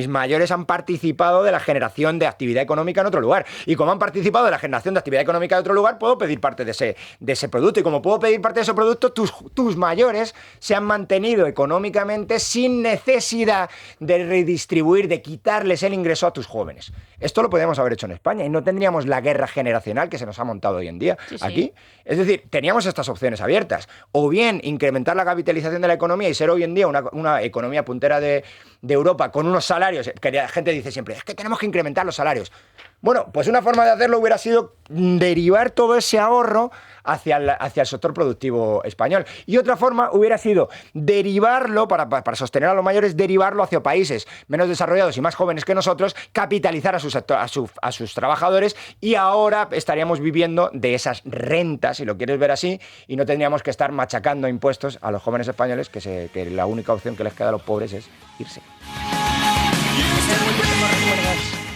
mayores han participado de la generación de actividad económica en otro lugar. Y como han participado de la generación de actividad económica de otro lugar, puedo pedir parte de ese producto. Y como puedo pedir parte de ese producto, tus mayores se han mantenido económicamente sin necesidad de redistribuir, de quitarles el ingreso a tus jóvenes. Esto lo podríamos haber hecho en España y no tendríamos la guerra generacional que se nos ha montado hoy en día aquí. Es decir, teníamos estas opciones abiertas. O bien incrementar la capitalización de la economía y ser hoy en día una economía puntera de Europa con unos salarios, que la gente dice siempre, es que tenemos que incrementar los salarios. Bueno, pues una forma de hacerlo hubiera sido derivar todo ese ahorro hacia el sector productivo español. Y otra forma hubiera sido derivarlo, para sostener a los mayores, derivarlo hacia países menos desarrollados y más jóvenes que nosotros, capitalizar a sus trabajadores, y ahora estaríamos viviendo de esas rentas, si lo quieres ver así, y no tendríamos que estar machacando impuestos a los jóvenes españoles, que la única opción que les queda a los pobres es irse.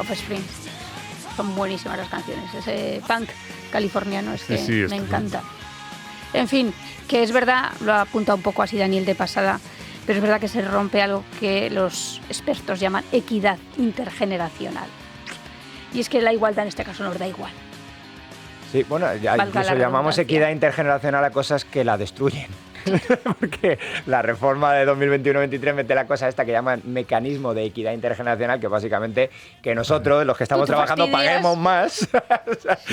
Offspring. Son buenísimas las canciones. Ese punk californiano es que
sí,
me encanta. En fin, que es verdad, lo ha apuntado un poco así Daniel de pasada, pero es verdad que se rompe algo que los expertos llaman equidad intergeneracional. Y es que la igualdad en este caso nos da igual.
Sí, bueno, ya incluso llamamos equidad intergeneracional a cosas que la destruyen. Porque la reforma de 2021-23 mete la cosa esta que llaman mecanismo de equidad intergeneracional, que básicamente que nosotros, los que estamos trabajando, paguemos más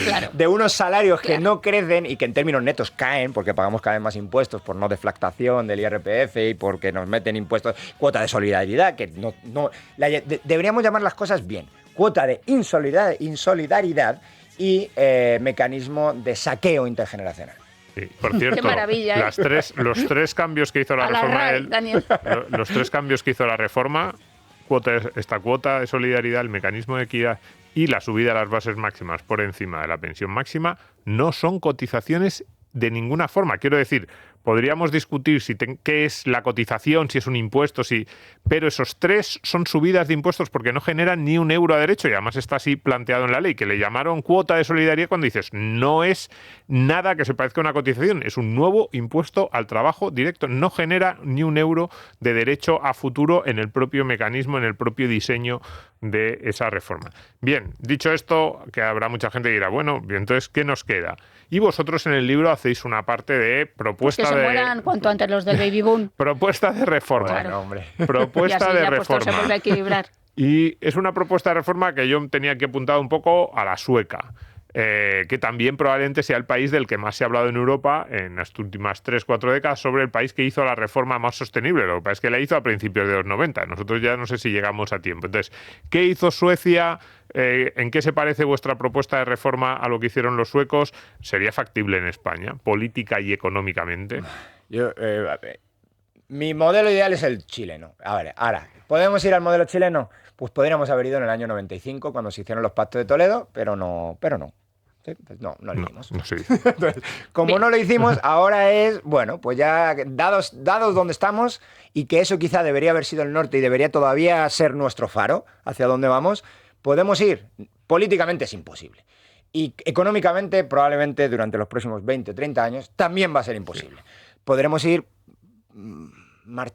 claro, de unos salarios que no crecen y que en términos netos caen, porque pagamos cada vez más impuestos por no deflactación del IRPF y porque nos meten impuestos, cuota de solidaridad, que deberíamos llamar las cosas bien. Cuota de insolidaridad y mecanismo de saqueo intergeneracional.
Sí, por cierto,
qué maravilla,
los tres cambios que hizo la reforma, los tres cambios que hizo la reforma, esta cuota de solidaridad, el mecanismo de equidad y la subida a las bases máximas por encima de la pensión máxima, no son cotizaciones de ninguna forma. Quiero decir, podríamos discutir qué es la cotización, si es un impuesto, pero esos tres son subidas de impuestos porque no generan ni un euro a derecho, y además está así planteado en la ley, que le llamaron cuota de solidaridad cuando dices no es nada que se parezca a una cotización, es un nuevo impuesto al trabajo directo, no genera ni un euro de derecho a futuro en el propio mecanismo, en el propio diseño de esa reforma. Bien, dicho esto, que habrá mucha gente que dirá, bueno, entonces, ¿qué nos queda? Y vosotros en el libro hacéis una parte de propuesta
pues que se mueran cuanto antes los del baby boom.
Propuesta de reforma.
Bueno, hombre.
Propuesta de reforma.
Se vuelve a equilibrar.
Y es una propuesta de reforma que yo tenía que apuntar un poco a la sueca. Que también probablemente sea el país del que más se ha hablado en Europa en las últimas 3-4 décadas, sobre el país que hizo la reforma más sostenible. Lo que pasa es que la hizo a principios de los 90. Nosotros ya no sé si llegamos a tiempo. Entonces, ¿qué hizo Suecia? ¿En qué se parece vuestra propuesta de reforma a lo que hicieron los suecos? ¿Sería factible en España, política y económicamente?
Mi modelo ideal es el chileno. A ver, ahora, ¿podemos ir al modelo chileno? Pues podríamos haber ido en el año 95 cuando se hicieron los pactos de Toledo, pero no. ¿Sí? Pues no lo hicimos.
No sé.
Entonces, como no lo hicimos, ahora es, bueno, pues ya dados donde estamos, y que eso quizá debería haber sido el norte y debería todavía ser nuestro faro hacia dónde vamos, podemos ir. Políticamente es imposible. Y económicamente, probablemente durante los próximos 20 o 30 años, también va a ser imposible. Podremos ir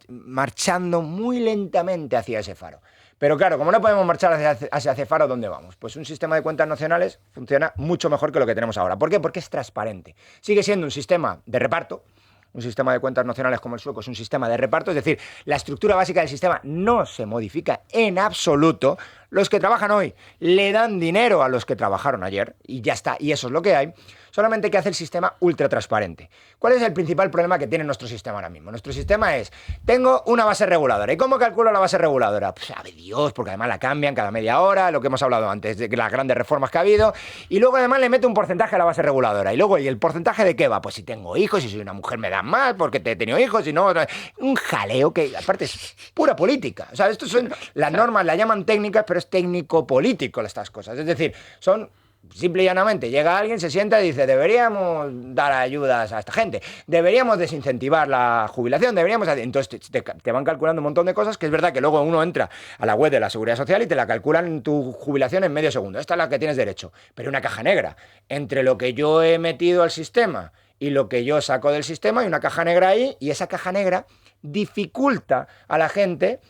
marchando muy lentamente hacia ese faro. Pero claro, como no podemos marchar hacia ese faro, ¿dónde vamos? Pues un sistema de cuentas nacionales funciona mucho mejor que lo que tenemos ahora. ¿Por qué? Porque es transparente. Sigue siendo un sistema de reparto. Un sistema de cuentas nacionales como el sueco es un sistema de reparto, es decir, la estructura básica del sistema no se modifica en absoluto. Los que trabajan hoy le dan dinero a los que trabajaron ayer y ya está, y eso es lo que hay. Solamente que hace el sistema ultra transparente. ¿Cuál es el principal problema que tiene nuestro sistema ahora mismo? Nuestro sistema es, tengo una base reguladora. ¿Y cómo calculo la base reguladora? Pues sabe Dios, porque además la cambian cada media hora, lo que hemos hablado antes, de las grandes reformas que ha habido, y luego además le meto un porcentaje a la base reguladora. Y luego, ¿y el porcentaje de qué va? Pues si tengo hijos, si soy una mujer me dan más, porque he tenido hijos, si no... Un jaleo que aparte es pura política. O sea, estos son las normas, la llaman técnicas, pero es técnico-político estas cosas. Es decir, son... Simple y llanamente, llega alguien, se sienta y dice, deberíamos dar ayudas a esta gente, deberíamos desincentivar la jubilación, entonces te van calculando un montón de cosas, que es verdad que luego uno entra a la web de la Seguridad Social y te la calculan tu jubilación en medio segundo. Esta es la que tienes derecho, pero una caja negra. Entre lo que yo he metido al sistema y lo que yo saco del sistema, hay una caja negra ahí, y esa caja negra dificulta a la gente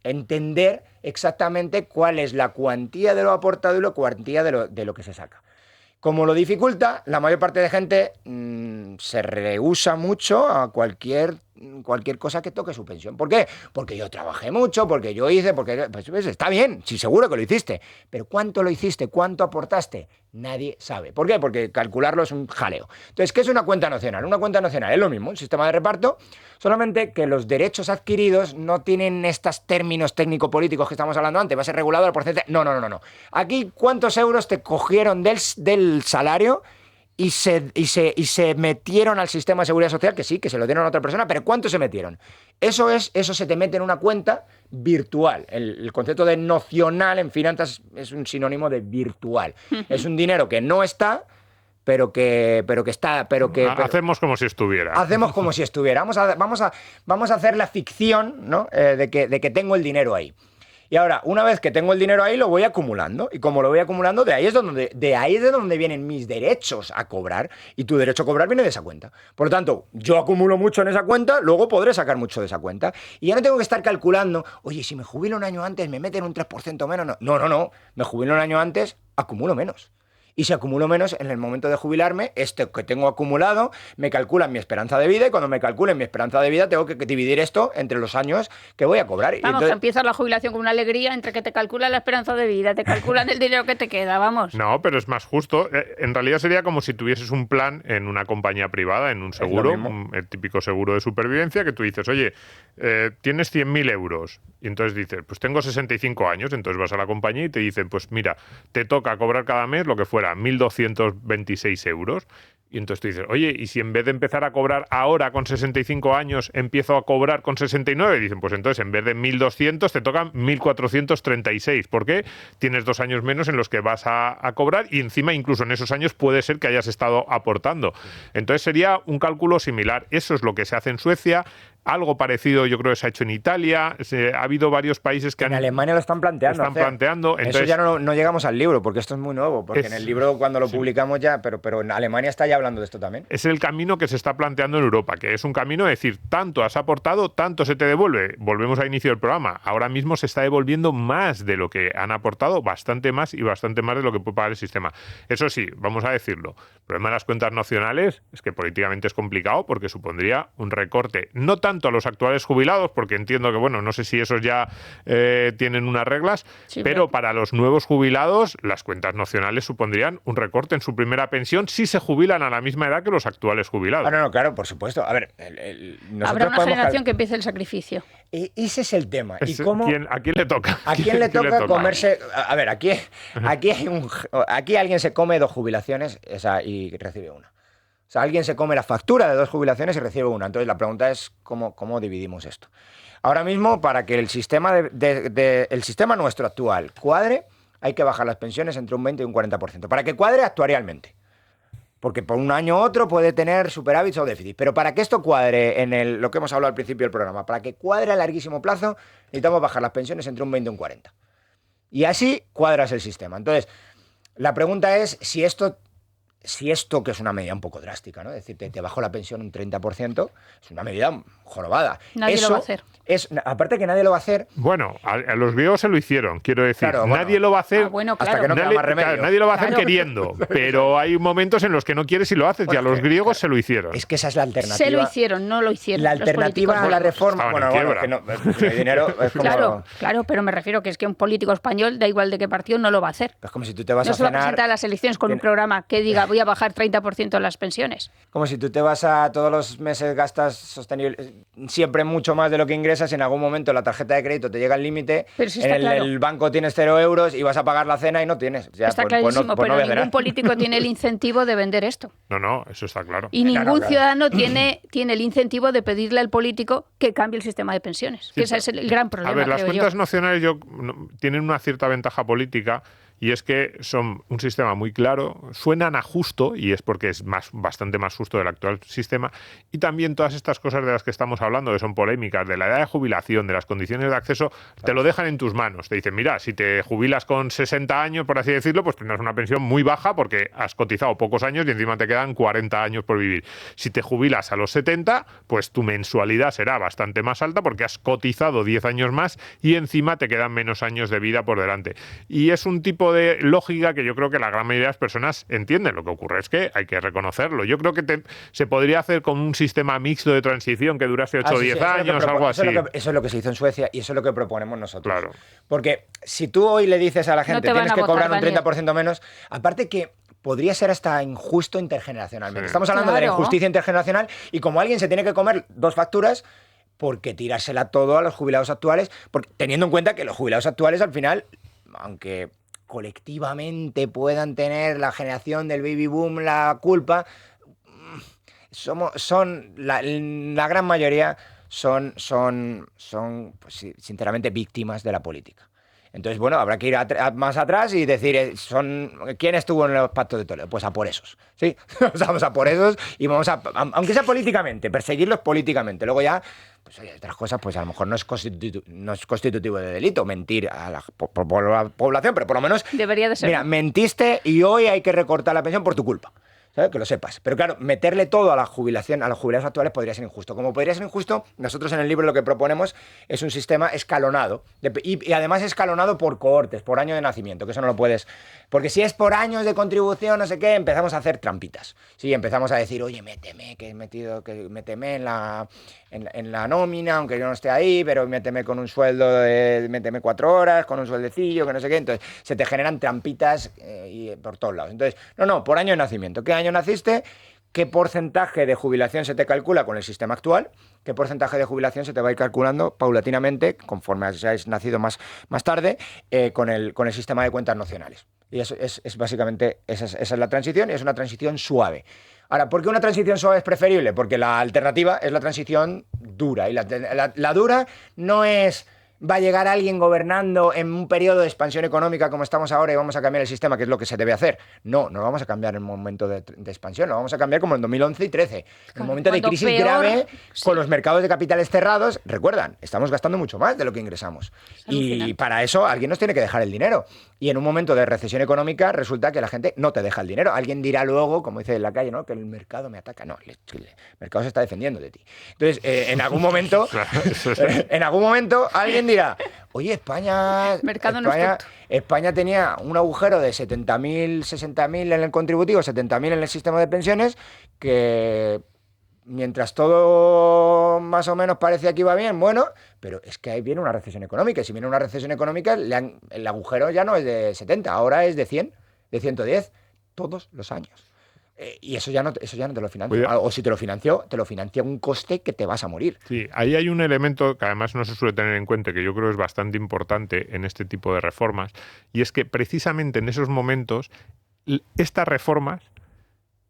entender exactamente cuál es la cuantía de lo aportado y la cuantía de lo que se saca. Como lo dificulta, la mayor parte de gente se rehúsa mucho a cualquier cualquier cosa que toque su pensión. ¿Por qué? Porque yo trabajé mucho, porque yo hice, porque... Pues está bien, sí, seguro que lo hiciste, pero ¿cuánto lo hiciste? ¿Cuánto aportaste? Nadie sabe. ¿Por qué? Porque calcularlo es un jaleo. Entonces, ¿qué es una cuenta nacional? Una cuenta nacional es lo mismo, un sistema de reparto, solamente que los derechos adquiridos no tienen estos términos técnico-políticos que estamos hablando antes. Va a ser regulado al porcentaje. No. Aquí, ¿cuántos euros te cogieron del salario y se metieron al sistema de seguridad social? Que sí, que se lo dieron a otra persona, pero ¿cuánto se metieron? Eso se te mete en una cuenta virtual. El concepto de nocional en finanzas es un sinónimo de virtual. Es un dinero que no está, pero que está...
Hacemos como si estuviera.
Hacemos como si estuviera. Vamos a hacer la ficción, ¿no? de que tengo el dinero ahí. Y ahora, una vez que tengo el dinero ahí, lo voy acumulando. Y como lo voy acumulando, de ahí es de donde vienen mis derechos a cobrar. Y tu derecho a cobrar viene de esa cuenta. Por lo tanto, yo acumulo mucho en esa cuenta, luego podré sacar mucho de esa cuenta. Y ya no tengo que estar calculando, oye, si me jubilo un año antes, me meten un 3% menos. No. Me jubilo un año antes, acumulo menos. Y si acumulo menos, en el momento de jubilarme, este que tengo acumulado, me calculan mi esperanza de vida, y cuando me calculen mi esperanza de vida, tengo que dividir esto entre los años que voy a cobrar.
Vamos, entonces... empiezas la jubilación con una alegría entre que te calculan la esperanza de vida, te calculan el dinero que te queda, vamos.
No, pero es más justo. En realidad sería como si tuvieses un plan en una compañía privada, en un seguro, el típico seguro de supervivencia, que tú dices, oye, tienes 100.000 euros. Y entonces dices, pues tengo 65 años, entonces vas a la compañía y te dicen, pues mira, te toca cobrar cada mes lo que fuera, 1.226 euros. Y entonces tú dices, oye, ¿y si en vez de empezar a cobrar ahora con 65 años, empiezo a cobrar con 69? Y dicen, pues entonces en vez de 1.200 te tocan 1.436. ¿Por qué? Tienes 2 años menos en los que vas a cobrar y encima incluso en esos años puede ser que hayas estado aportando. Entonces sería un cálculo similar. Eso es lo que se hace en Suecia. Algo parecido yo creo que se ha hecho en Italia. Ha habido varios países que
en Alemania lo están planteando.
Entonces,
eso ya no llegamos al libro, porque esto es muy nuevo. Porque en el libro cuando lo publicamos ya, pero en Alemania está ya hablando de esto también.
Es el camino que se está planteando en Europa, que es un camino de decir, tanto has aportado, tanto se te devuelve. Volvemos al inicio del programa. Ahora mismo se está devolviendo más de lo que han aportado, bastante más y bastante más de lo que puede pagar el sistema. Eso sí, vamos a decirlo. El problema de las cuentas nacionales es que políticamente es complicado porque supondría un recorte, no tanto a los actuales jubilados, porque entiendo que, bueno, no sé si esos ya tienen unas reglas, sí, pero para los nuevos jubilados las cuentas nacionales supondrían un recorte en su primera pensión si se jubilan a la misma edad que los actuales jubilados.
No, claro, por supuesto. A ver,
habrá una generación que empiece el sacrificio.
Ese es el tema. ¿Y cómo,
¿A quién le toca?
¿A quién le toca comerse? A ver, aquí alguien se come 2 jubilaciones y recibe una. O sea, alguien se come la factura de 2 jubilaciones y recibe una. Entonces, la pregunta es cómo dividimos esto. Ahora mismo, para que el sistema el sistema nuestro actual cuadre, hay que bajar las pensiones entre un 20 y un 40%. Para que cuadre actuarialmente. Porque por un año u otro puede tener superávit o déficit. Pero para que esto cuadre en lo que hemos hablado al principio del programa, para que cuadre a larguísimo plazo, necesitamos bajar las pensiones entre un 20 y un 40%. Y así cuadras el sistema. Entonces, la pregunta es si esto, que es una medida un poco drástica, ¿no? Es decir, te bajo la pensión un 30%, es una medida jorobada.
Nadie lo va a hacer.
Aparte que nadie lo va a hacer...
Bueno, a los griegos se lo hicieron, quiero decir. Claro, nadie lo va a hacer
hasta que no queda más remedio.
Nadie lo va a hacer queriendo, pero hay momentos en los que no quieres y lo haces, y a los griegos se lo hicieron.
Es que esa es la alternativa.
Se lo hicieron, no lo hicieron.
La alternativa a la reforma...
que
no, el dinero es como...
Claro, pero me refiero que es que un político español, da igual de qué partido, no lo va a hacer.
Es como si tú te vas a
cenar... No se va a presentar a las elecciones con un programa que diga voy a bajar 30% las pensiones.
Como si tú te vas a todos los meses gastas sostenible, siempre mucho más de lo que ingresas, y en algún momento la tarjeta de crédito te llega al límite,
si
en el banco tienes 0 euros y vas a pagar la cena y no tienes. O sea,
está clarísimo, pero ningún político tiene el incentivo de vender esto.
No, eso está claro.
Y ningún ciudadano tiene el incentivo de pedirle al político que cambie el sistema de pensiones. Sí, que ese es el gran problema.
A ver, las cuentas nacionales tienen una cierta ventaja política, y es que son un sistema muy claro, suenan a justo, y es porque es bastante más justo del actual sistema, y también todas estas cosas de las que estamos hablando, que son polémicas, de la edad de jubilación, de las condiciones de acceso, te lo dejan en tus manos. Te dicen, mira, si te jubilas con 60 años, por así decirlo, pues tendrás una pensión muy baja porque has cotizado pocos años y encima te quedan 40 años por vivir. Si te jubilas a los 70, pues tu mensualidad será bastante más alta porque has cotizado 10 años más y encima te quedan menos años de vida por delante. Y es un tipo tipo de lógica que yo creo que la gran mayoría de las personas entienden. Lo que ocurre es que hay que reconocerlo. Yo creo que se podría hacer con un sistema mixto de transición que durase 8 o 10 años, algo así.
Eso es lo que se hizo en Suecia y eso es lo que proponemos nosotros.
Claro.
Porque si tú hoy le dices a la gente tienes que cobrar un 30% menos, aparte que podría ser hasta injusto intergeneracionalmente.
Sí.
Estamos hablando de la injusticia intergeneracional y como alguien se tiene que comer 2 facturas, ¿por qué tirársela todo a los jubilados actuales? Porque, teniendo en cuenta que los jubilados actuales al final, aunque colectivamente puedan tener la generación del baby boom la culpa, son la gran mayoría son pues, sinceramente víctimas de la política. Entonces, bueno, habrá que ir más atrás y decir, ¿quién estuvo en los pactos de Toledo? Pues a por esos, ¿sí? Vamos a por esos y vamos aunque sea políticamente, perseguirlos políticamente. Luego ya, pues oye, otras cosas, pues a lo mejor no es constitutivo de delito mentir a la población, pero por lo menos...
Debería de ser.
Mira, mentiste y hoy hay que recortar la pensión por tu culpa. ¿Sabes? Que lo sepas. Pero claro, meterle todo a la jubilación, a los jubilados actuales podría ser injusto. Como podría ser injusto, nosotros en el libro lo que proponemos es un sistema escalonado. Y además escalonado por cohortes, por año de nacimiento, que eso no lo puedes... Porque si es por años de contribución, no sé qué, empezamos a hacer trampitas. Sí, empezamos a decir, oye, méteme en la nómina, aunque yo no esté ahí, pero méteme con un sueldo méteme 4 horas, con un sueldecillo, que no sé qué. Entonces, se te generan trampitas por todos lados. Entonces, no, por año de nacimiento. ¿Qué año naciste? ¿Qué porcentaje de jubilación se te calcula con el sistema actual? ¿Qué porcentaje de jubilación se te va a ir calculando paulatinamente, conforme hayas nacido más tarde, con el sistema de cuentas nacionales? Y eso es básicamente, esa es la transición, y es una transición suave. Ahora, ¿por qué una transición suave es preferible? Porque la alternativa es la transición dura. Y la dura no es... va a llegar alguien gobernando en un periodo de expansión económica como estamos ahora y vamos a cambiar el sistema, que es lo que se debe hacer. No lo vamos a cambiar en un momento de expansión, lo vamos a cambiar como en 2011 y 13, en un momento de crisis grave, con los mercados de capitales cerrados. Recuerdan, estamos gastando mucho más de lo que ingresamos. Y para eso alguien nos tiene que dejar el dinero. Y en un momento de recesión económica resulta que la gente no te deja el dinero. Alguien dirá luego, como dice en la calle, ¿no?, que el mercado me ataca. No, el mercado se está defendiendo de ti. Entonces, en algún momento alguien dirá, oye, España tenía un agujero de 70.000, 60.000 en el contributivo, 70.000 en el sistema de pensiones, que mientras todo más o menos parecía que iba bien, bueno, pero es que ahí viene una recesión económica. Y si viene una recesión económica, el agujero ya no es de 70, ahora es de 100, de 110, todos los años. Y eso ya no te lo financia. O si te lo financia un coste que te vas a morir.
Sí, ahí hay un elemento que además no se suele tener en cuenta, que yo creo es bastante importante en este tipo de reformas, y es que precisamente en esos momentos estas reformas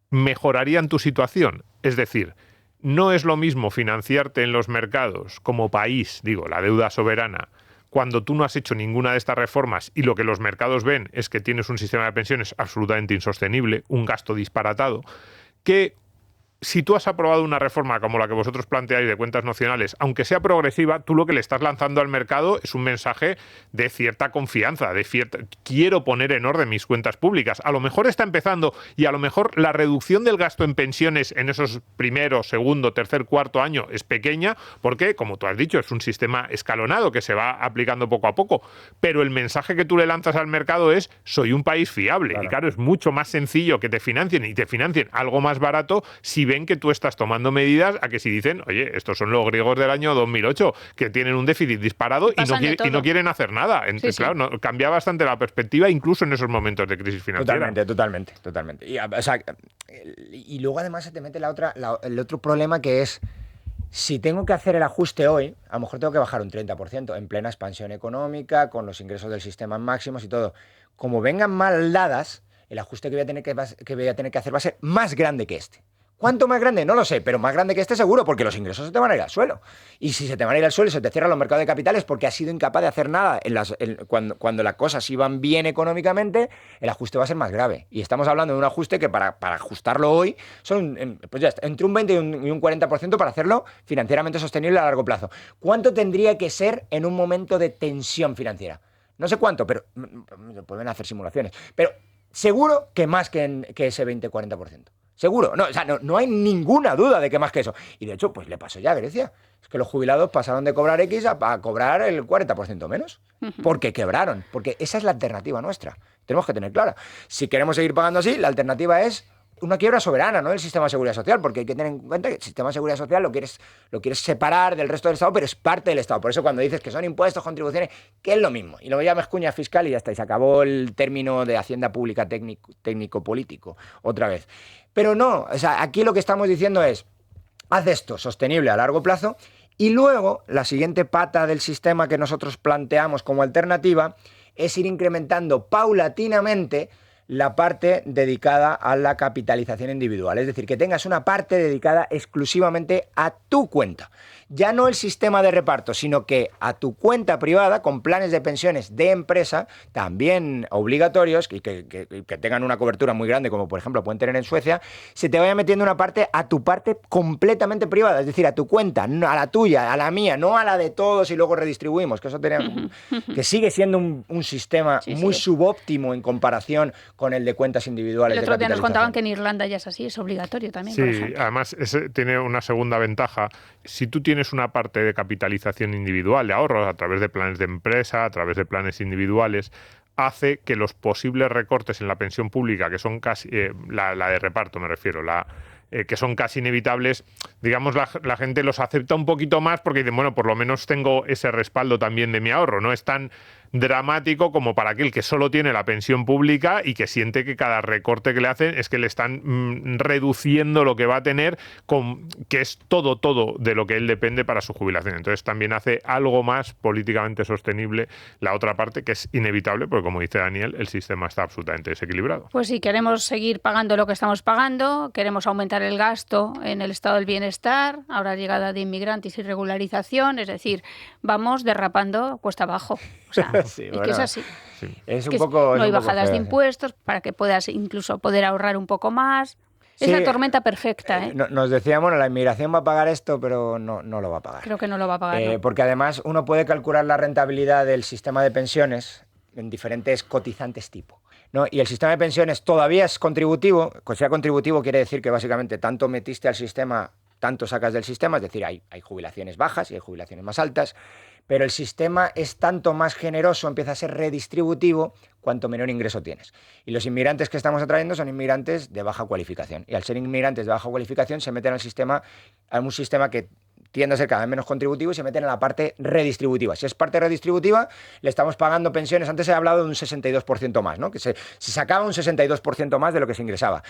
mejorarían tu situación. Es decir, no es lo mismo financiarte en los mercados como país, la deuda soberana, cuando tú no has hecho ninguna de estas reformas y lo que los mercados ven es que tienes un sistema de pensiones absolutamente insostenible, un gasto disparatado, que si tú has aprobado una reforma como la que vosotros planteáis de cuentas nacionales, aunque sea progresiva, tú lo que le estás lanzando al mercado es un mensaje de cierta confianza, quiero poner en orden mis cuentas públicas. A lo mejor está empezando y a lo mejor la reducción del gasto en pensiones en esos primero, segundo, tercer, cuarto año es pequeña, porque, como tú has dicho, es un sistema escalonado que se va aplicando poco a poco, pero el mensaje que tú le lanzas al mercado es, soy un país fiable. Claro. Y claro, es mucho más sencillo que te financien y te financien algo más barato si ven que tú estás tomando medidas a que si dicen, oye, estos son los griegos del año 2008, que tienen un déficit disparado y no quieren hacer nada. Entonces, sí. Claro, cambia bastante la perspectiva incluso en esos momentos de crisis financiera.
Totalmente. Y luego además se te mete el otro problema, que es, si tengo que hacer el ajuste hoy, a lo mejor tengo que bajar un 30% en plena expansión económica, con los ingresos del sistema máximos y todo. Como vengan mal dadas, el ajuste que voy a tener que hacer va a ser más grande que este. ¿Cuánto más grande? No lo sé, pero más grande que este seguro, porque los ingresos se te van a ir al suelo. Y si se te van a ir al suelo y se te cierran los mercados de capitales porque has sido incapaz de hacer nada cuando las cosas iban bien económicamente, el ajuste va a ser más grave. Y estamos hablando de un ajuste que para ajustarlo hoy son pues ya está, entre un 20 y un 40% para hacerlo financieramente sostenible a largo plazo. ¿Cuánto tendría que ser en un momento de tensión financiera? No sé cuánto, pero pueden hacer simulaciones. Pero seguro que más que ese 20-40%. Seguro. No, o sea, no hay ninguna duda de que más que eso. Y de hecho, pues le pasó ya a Grecia. Es que los jubilados pasaron de cobrar X a cobrar el 40% menos. Porque quebraron. Porque esa es la alternativa nuestra. Tenemos que tener clara. Si queremos seguir pagando así, la alternativa es una quiebra soberana, ¿no? Del sistema de seguridad social, porque hay que tener en cuenta que el sistema de seguridad social lo quieres separar del resto del Estado, pero es parte del Estado. Por eso cuando dices que son impuestos, contribuciones, que es lo mismo. Y lo llamas cuña fiscal y ya está. Y se acabó el término de hacienda pública técnico-político otra vez. Pero no, o sea, aquí lo que estamos diciendo es, haz esto sostenible a largo plazo y luego la siguiente pata del sistema que nosotros planteamos como alternativa es ir incrementando paulatinamente la parte dedicada a la capitalización individual. Es decir, que tengas una parte dedicada exclusivamente a tu cuenta. Ya no el sistema de reparto, sino que a tu cuenta privada, con planes de pensiones de empresa, también obligatorios, y que tengan una cobertura muy grande, como por ejemplo pueden tener en Suecia, se te vaya metiendo una parte a tu parte completamente privada, es decir, a tu cuenta, no a la tuya, a la mía, no a la de todos y luego redistribuimos, que eso que sigue siendo un sistema muy subóptimo en comparación con el de cuentas individuales.
El otro día nos contaban que en Irlanda ya es así, es obligatorio también.
Sí, además tiene una segunda ventaja. Si tú tienes una parte de capitalización individual, de ahorros, a través de planes de empresa, a través de planes individuales, hace que los posibles recortes en la pensión pública, que son casi, la de reparto me refiero, que son casi inevitables, digamos, la gente los acepta un poquito más porque dicen, bueno, por lo menos tengo ese respaldo también de mi ahorro. No es tan dramático como para aquel que solo tiene la pensión pública y que siente que cada recorte que le hacen es que le están reduciendo lo que va a tener, que es todo de lo que él depende para su jubilación. Entonces también hace algo más políticamente sostenible la otra parte, que es inevitable, porque como dice Daniel, el sistema está absolutamente desequilibrado.
Pues si queremos seguir pagando lo que estamos pagando, queremos aumentar el gasto en el estado del bienestar, habrá llegada de inmigrantes y regularización, es decir, vamos derrapando cuesta abajo. O sea,
sí,
es
bueno,
que es así.
Sí. Es un
que
poco,
no hay
un poco
bajadas
feo,
de impuestos para que puedas incluso poder ahorrar un poco más. Es la tormenta perfecta.
Nos decían, bueno, la inmigración va a pagar esto, pero no lo va a pagar.
Creo que no lo va a pagar. ¿No?
Porque además uno puede calcular la rentabilidad del sistema de pensiones en diferentes cotizantes tipo, ¿no? Y el sistema de pensiones todavía es contributivo. Que sea contributivo quiere decir que básicamente tanto metiste al sistema, tanto sacas del sistema, es decir, hay jubilaciones bajas y hay jubilaciones más altas, pero el sistema es tanto más generoso, empieza a ser redistributivo cuanto menor ingreso tienes. Y los inmigrantes que estamos atrayendo son inmigrantes de baja cualificación. Y al ser inmigrantes de baja cualificación se meten al sistema, a un sistema que tiende a ser cada vez menos contributivo y se meten en la parte redistributiva. Si es parte redistributiva, le estamos pagando pensiones. Antes he hablado de un 62% más, ¿no? Que se sacaba un 62% más de lo que se ingresaba.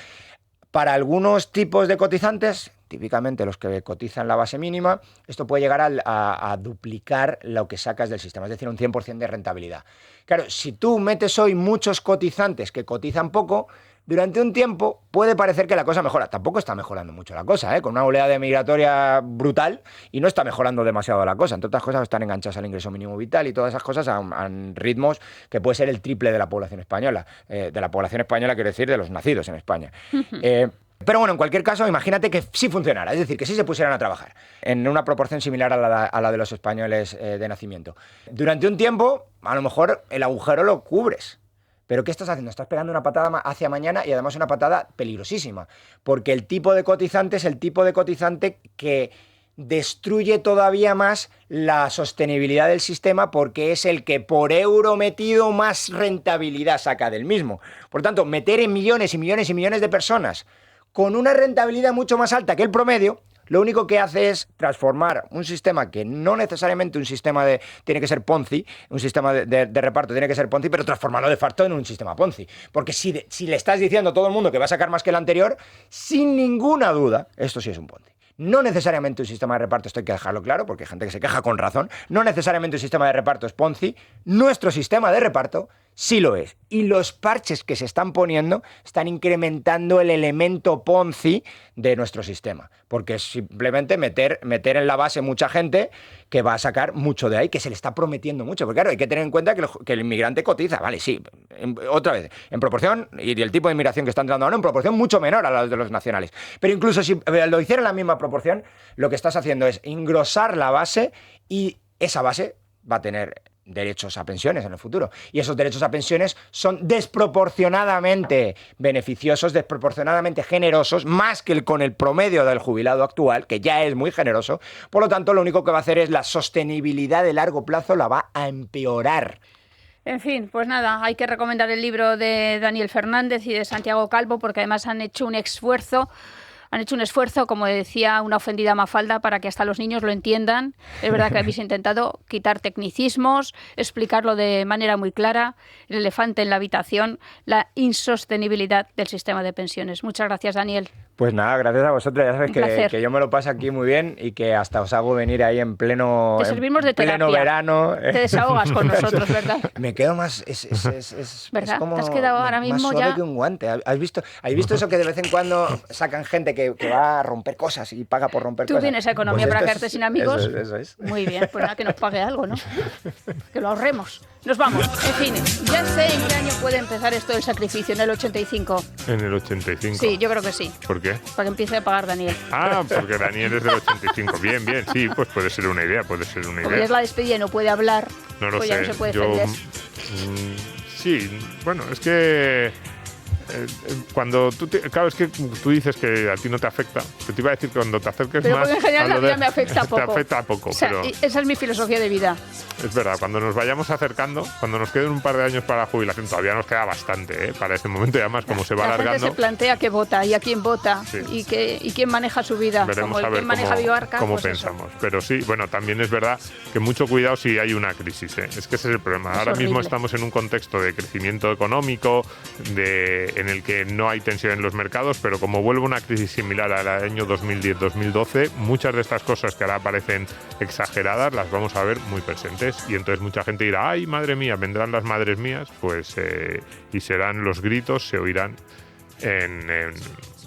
Para algunos tipos de cotizantes, típicamente los que cotizan la base mínima, esto puede llegar a duplicar lo que sacas del sistema, es decir, un 100% de rentabilidad. Claro, si tú metes hoy muchos cotizantes que cotizan poco, durante un tiempo puede parecer que la cosa mejora. Tampoco está mejorando mucho la cosa, ¿eh? Con una oleada migratoria brutal y no está mejorando demasiado la cosa. Entre otras cosas, están enganchadas al ingreso mínimo vital y todas esas cosas a ritmos que puede ser el triple de la población española. Quiero decir, de los nacidos en España. Pero bueno, en cualquier caso, imagínate que sí funcionara, es decir, que sí se pusieran a trabajar en una proporción similar a la de los españoles de nacimiento. Durante un tiempo, a lo mejor el agujero lo cubres. ¿Pero qué estás haciendo? Estás pegando una patada hacia mañana y además una patada peligrosísima, porque el tipo de cotizante es el tipo de cotizante que destruye todavía más la sostenibilidad del sistema porque es el que por euro metido más rentabilidad saca del mismo. Por tanto, meter en millones y millones y millones de personas con una rentabilidad mucho más alta que el promedio, lo único que hace es transformar un sistema que no necesariamente un sistema tiene que ser Ponzi, un sistema de reparto tiene que ser Ponzi, pero transformarlo de facto en un sistema Ponzi. Porque si le estás diciendo a todo el mundo que va a sacar más que el anterior, sin ninguna duda, esto sí es un Ponzi. No necesariamente un sistema de reparto, esto hay que dejarlo claro, porque hay gente que se queja con razón, no necesariamente un sistema de reparto es Ponzi, nuestro sistema de reparto sí lo es. Y los parches que se están poniendo están incrementando el elemento Ponzi de nuestro sistema, porque es simplemente meter en la base mucha gente que va a sacar mucho de ahí, que se le está prometiendo mucho, porque claro, hay que tener en cuenta que el inmigrante cotiza, vale, sí, otra vez, en proporción, y el tipo de inmigración que está entrando ahora, en proporción mucho menor a la de los nacionales, pero incluso si lo hicieran en la misma proporción, lo que estás haciendo es engrosar la base y esa base va a tener derechos a pensiones en el futuro. Y esos derechos a pensiones son desproporcionadamente beneficiosos, desproporcionadamente generosos, más que con el promedio del jubilado actual, que ya es muy generoso. Por lo tanto, lo único que va a hacer es la sostenibilidad de largo plazo la va a empeorar.
En fin, pues nada, hay que recomendar el libro de Daniel Fernández y de Santiago Calvo, porque además han hecho un esfuerzo, como decía una ofendida Mafalda, para que hasta los niños lo entiendan. Es verdad que habéis intentado quitar tecnicismos, explicarlo de manera muy clara, el elefante en la habitación, la insostenibilidad del sistema de pensiones. Muchas gracias, Daniel.
Pues nada, gracias a vosotros. Ya sabéis que yo me lo paso aquí muy bien y que hasta os hago venir ahí en pleno,
te servimos de terapia.
Pleno verano.
Te desahogas con nosotros, ¿verdad?
Me quedo más...
¿Verdad?
Es como
te has quedado ahora
más
mismo
suave
ya...
que un guante. ¿Has visto eso que de vez en cuando sacan gente que va a romper cosas y paga por romper cosas?
Tú vienes a Economía para quedarte sin amigos.
Eso es.
Muy bien, pues nada, que nos pague algo, ¿no? Que lo ahorremos. Nos vamos. En fin, ya sé en qué año puede empezar esto del sacrificio, en el 85.
¿En el 85?
Sí, yo creo que sí.
¿Por qué?
Para que empiece a pagar Daniel.
Ah, porque Daniel es del 85. Bien, sí, pues puede ser una idea,
Como ya es la despedida y no puede hablar,
no lo
pues
sé.
ya no se puede defender.
Sí, bueno, es que cuando claro, es que tú dices que a ti no te afecta, que te iba a decir que cuando te acerques
pero
más...
Pero en general la vida me afecta poco.
Te afecta poco,
o sea,
pero...
Esa es mi filosofía de vida.
Es verdad, cuando nos vayamos acercando, cuando nos queden un par de años para la jubilación, todavía nos queda bastante, para ese momento, y además como se va
la
alargando...
La gente se plantea qué vota y a quién vota, sí. y quién maneja su vida.
Veremos
como
a ver
quién maneja Vivarca,
cómo
pues
pensamos.
Eso.
Pero sí, bueno, también es verdad que mucho cuidado si hay una crisis, Es que ese es el problema. Ahora mismo estamos en un contexto de crecimiento económico, en el que no hay tensión en los mercados, pero como vuelve una crisis similar al año 2010-2012, muchas de estas cosas que ahora parecen exageradas las vamos a ver muy presentes, y entonces mucha gente dirá, ay, madre mía, vendrán las madres mías, pues y serán los gritos, se oirán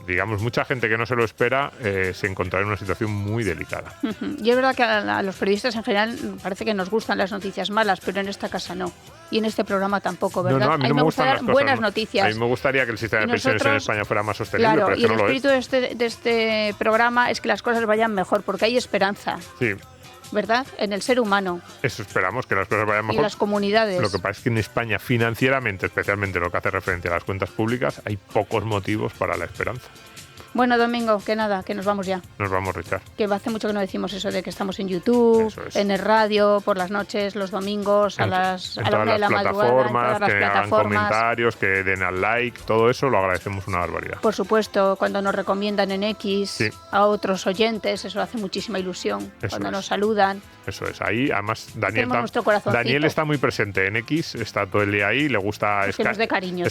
digamos, mucha gente que no se lo espera se encontrará en una situación muy delicada.
Y es verdad que a los periodistas en general parece que nos gustan las noticias malas, pero en esta casa no. Y en este programa tampoco, ¿verdad?
No, a mí no me gustan las cosas,
buenas noticias.
A mí me gustaría que el sistema de pensiones en España fuera más sostenible,
claro,
pero es
y
que no
el
lo es.
espíritu de este programa es que las cosas vayan mejor, porque hay esperanza.
Sí.
¿Verdad? En el ser humano.
Eso esperamos, que las cosas vayan mejor.
Y las comunidades.
Lo que pasa es que en España, financieramente, especialmente lo que hace referencia a las cuentas públicas, hay pocos motivos para la esperanza.
Bueno, Domingo, que nada, que nos vamos ya.
Nos vamos, Richard.
Que hace mucho que no decimos eso de que estamos en YouTube, en el radio, por las noches, los domingos, a la 1 de la madrugada, en todas las
plataformas, que hagan comentarios, que den al like, todo eso lo agradecemos una barbaridad.
Por supuesto, cuando nos recomiendan en X a otros oyentes, eso hace muchísima ilusión. Eso cuando nos saludan.
Eso es, ahí además
Daniel
está muy presente en X, está todo el día ahí, le gusta, es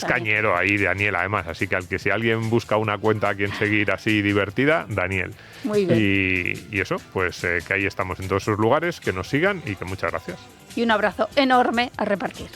cañero ahí, Daniel, además, así que si alguien busca una cuenta a quien seguir así divertida, Daniel.
Muy bien.
Y eso, pues que ahí estamos en todos esos lugares, que nos sigan y que muchas gracias.
Y un abrazo enorme a repartir.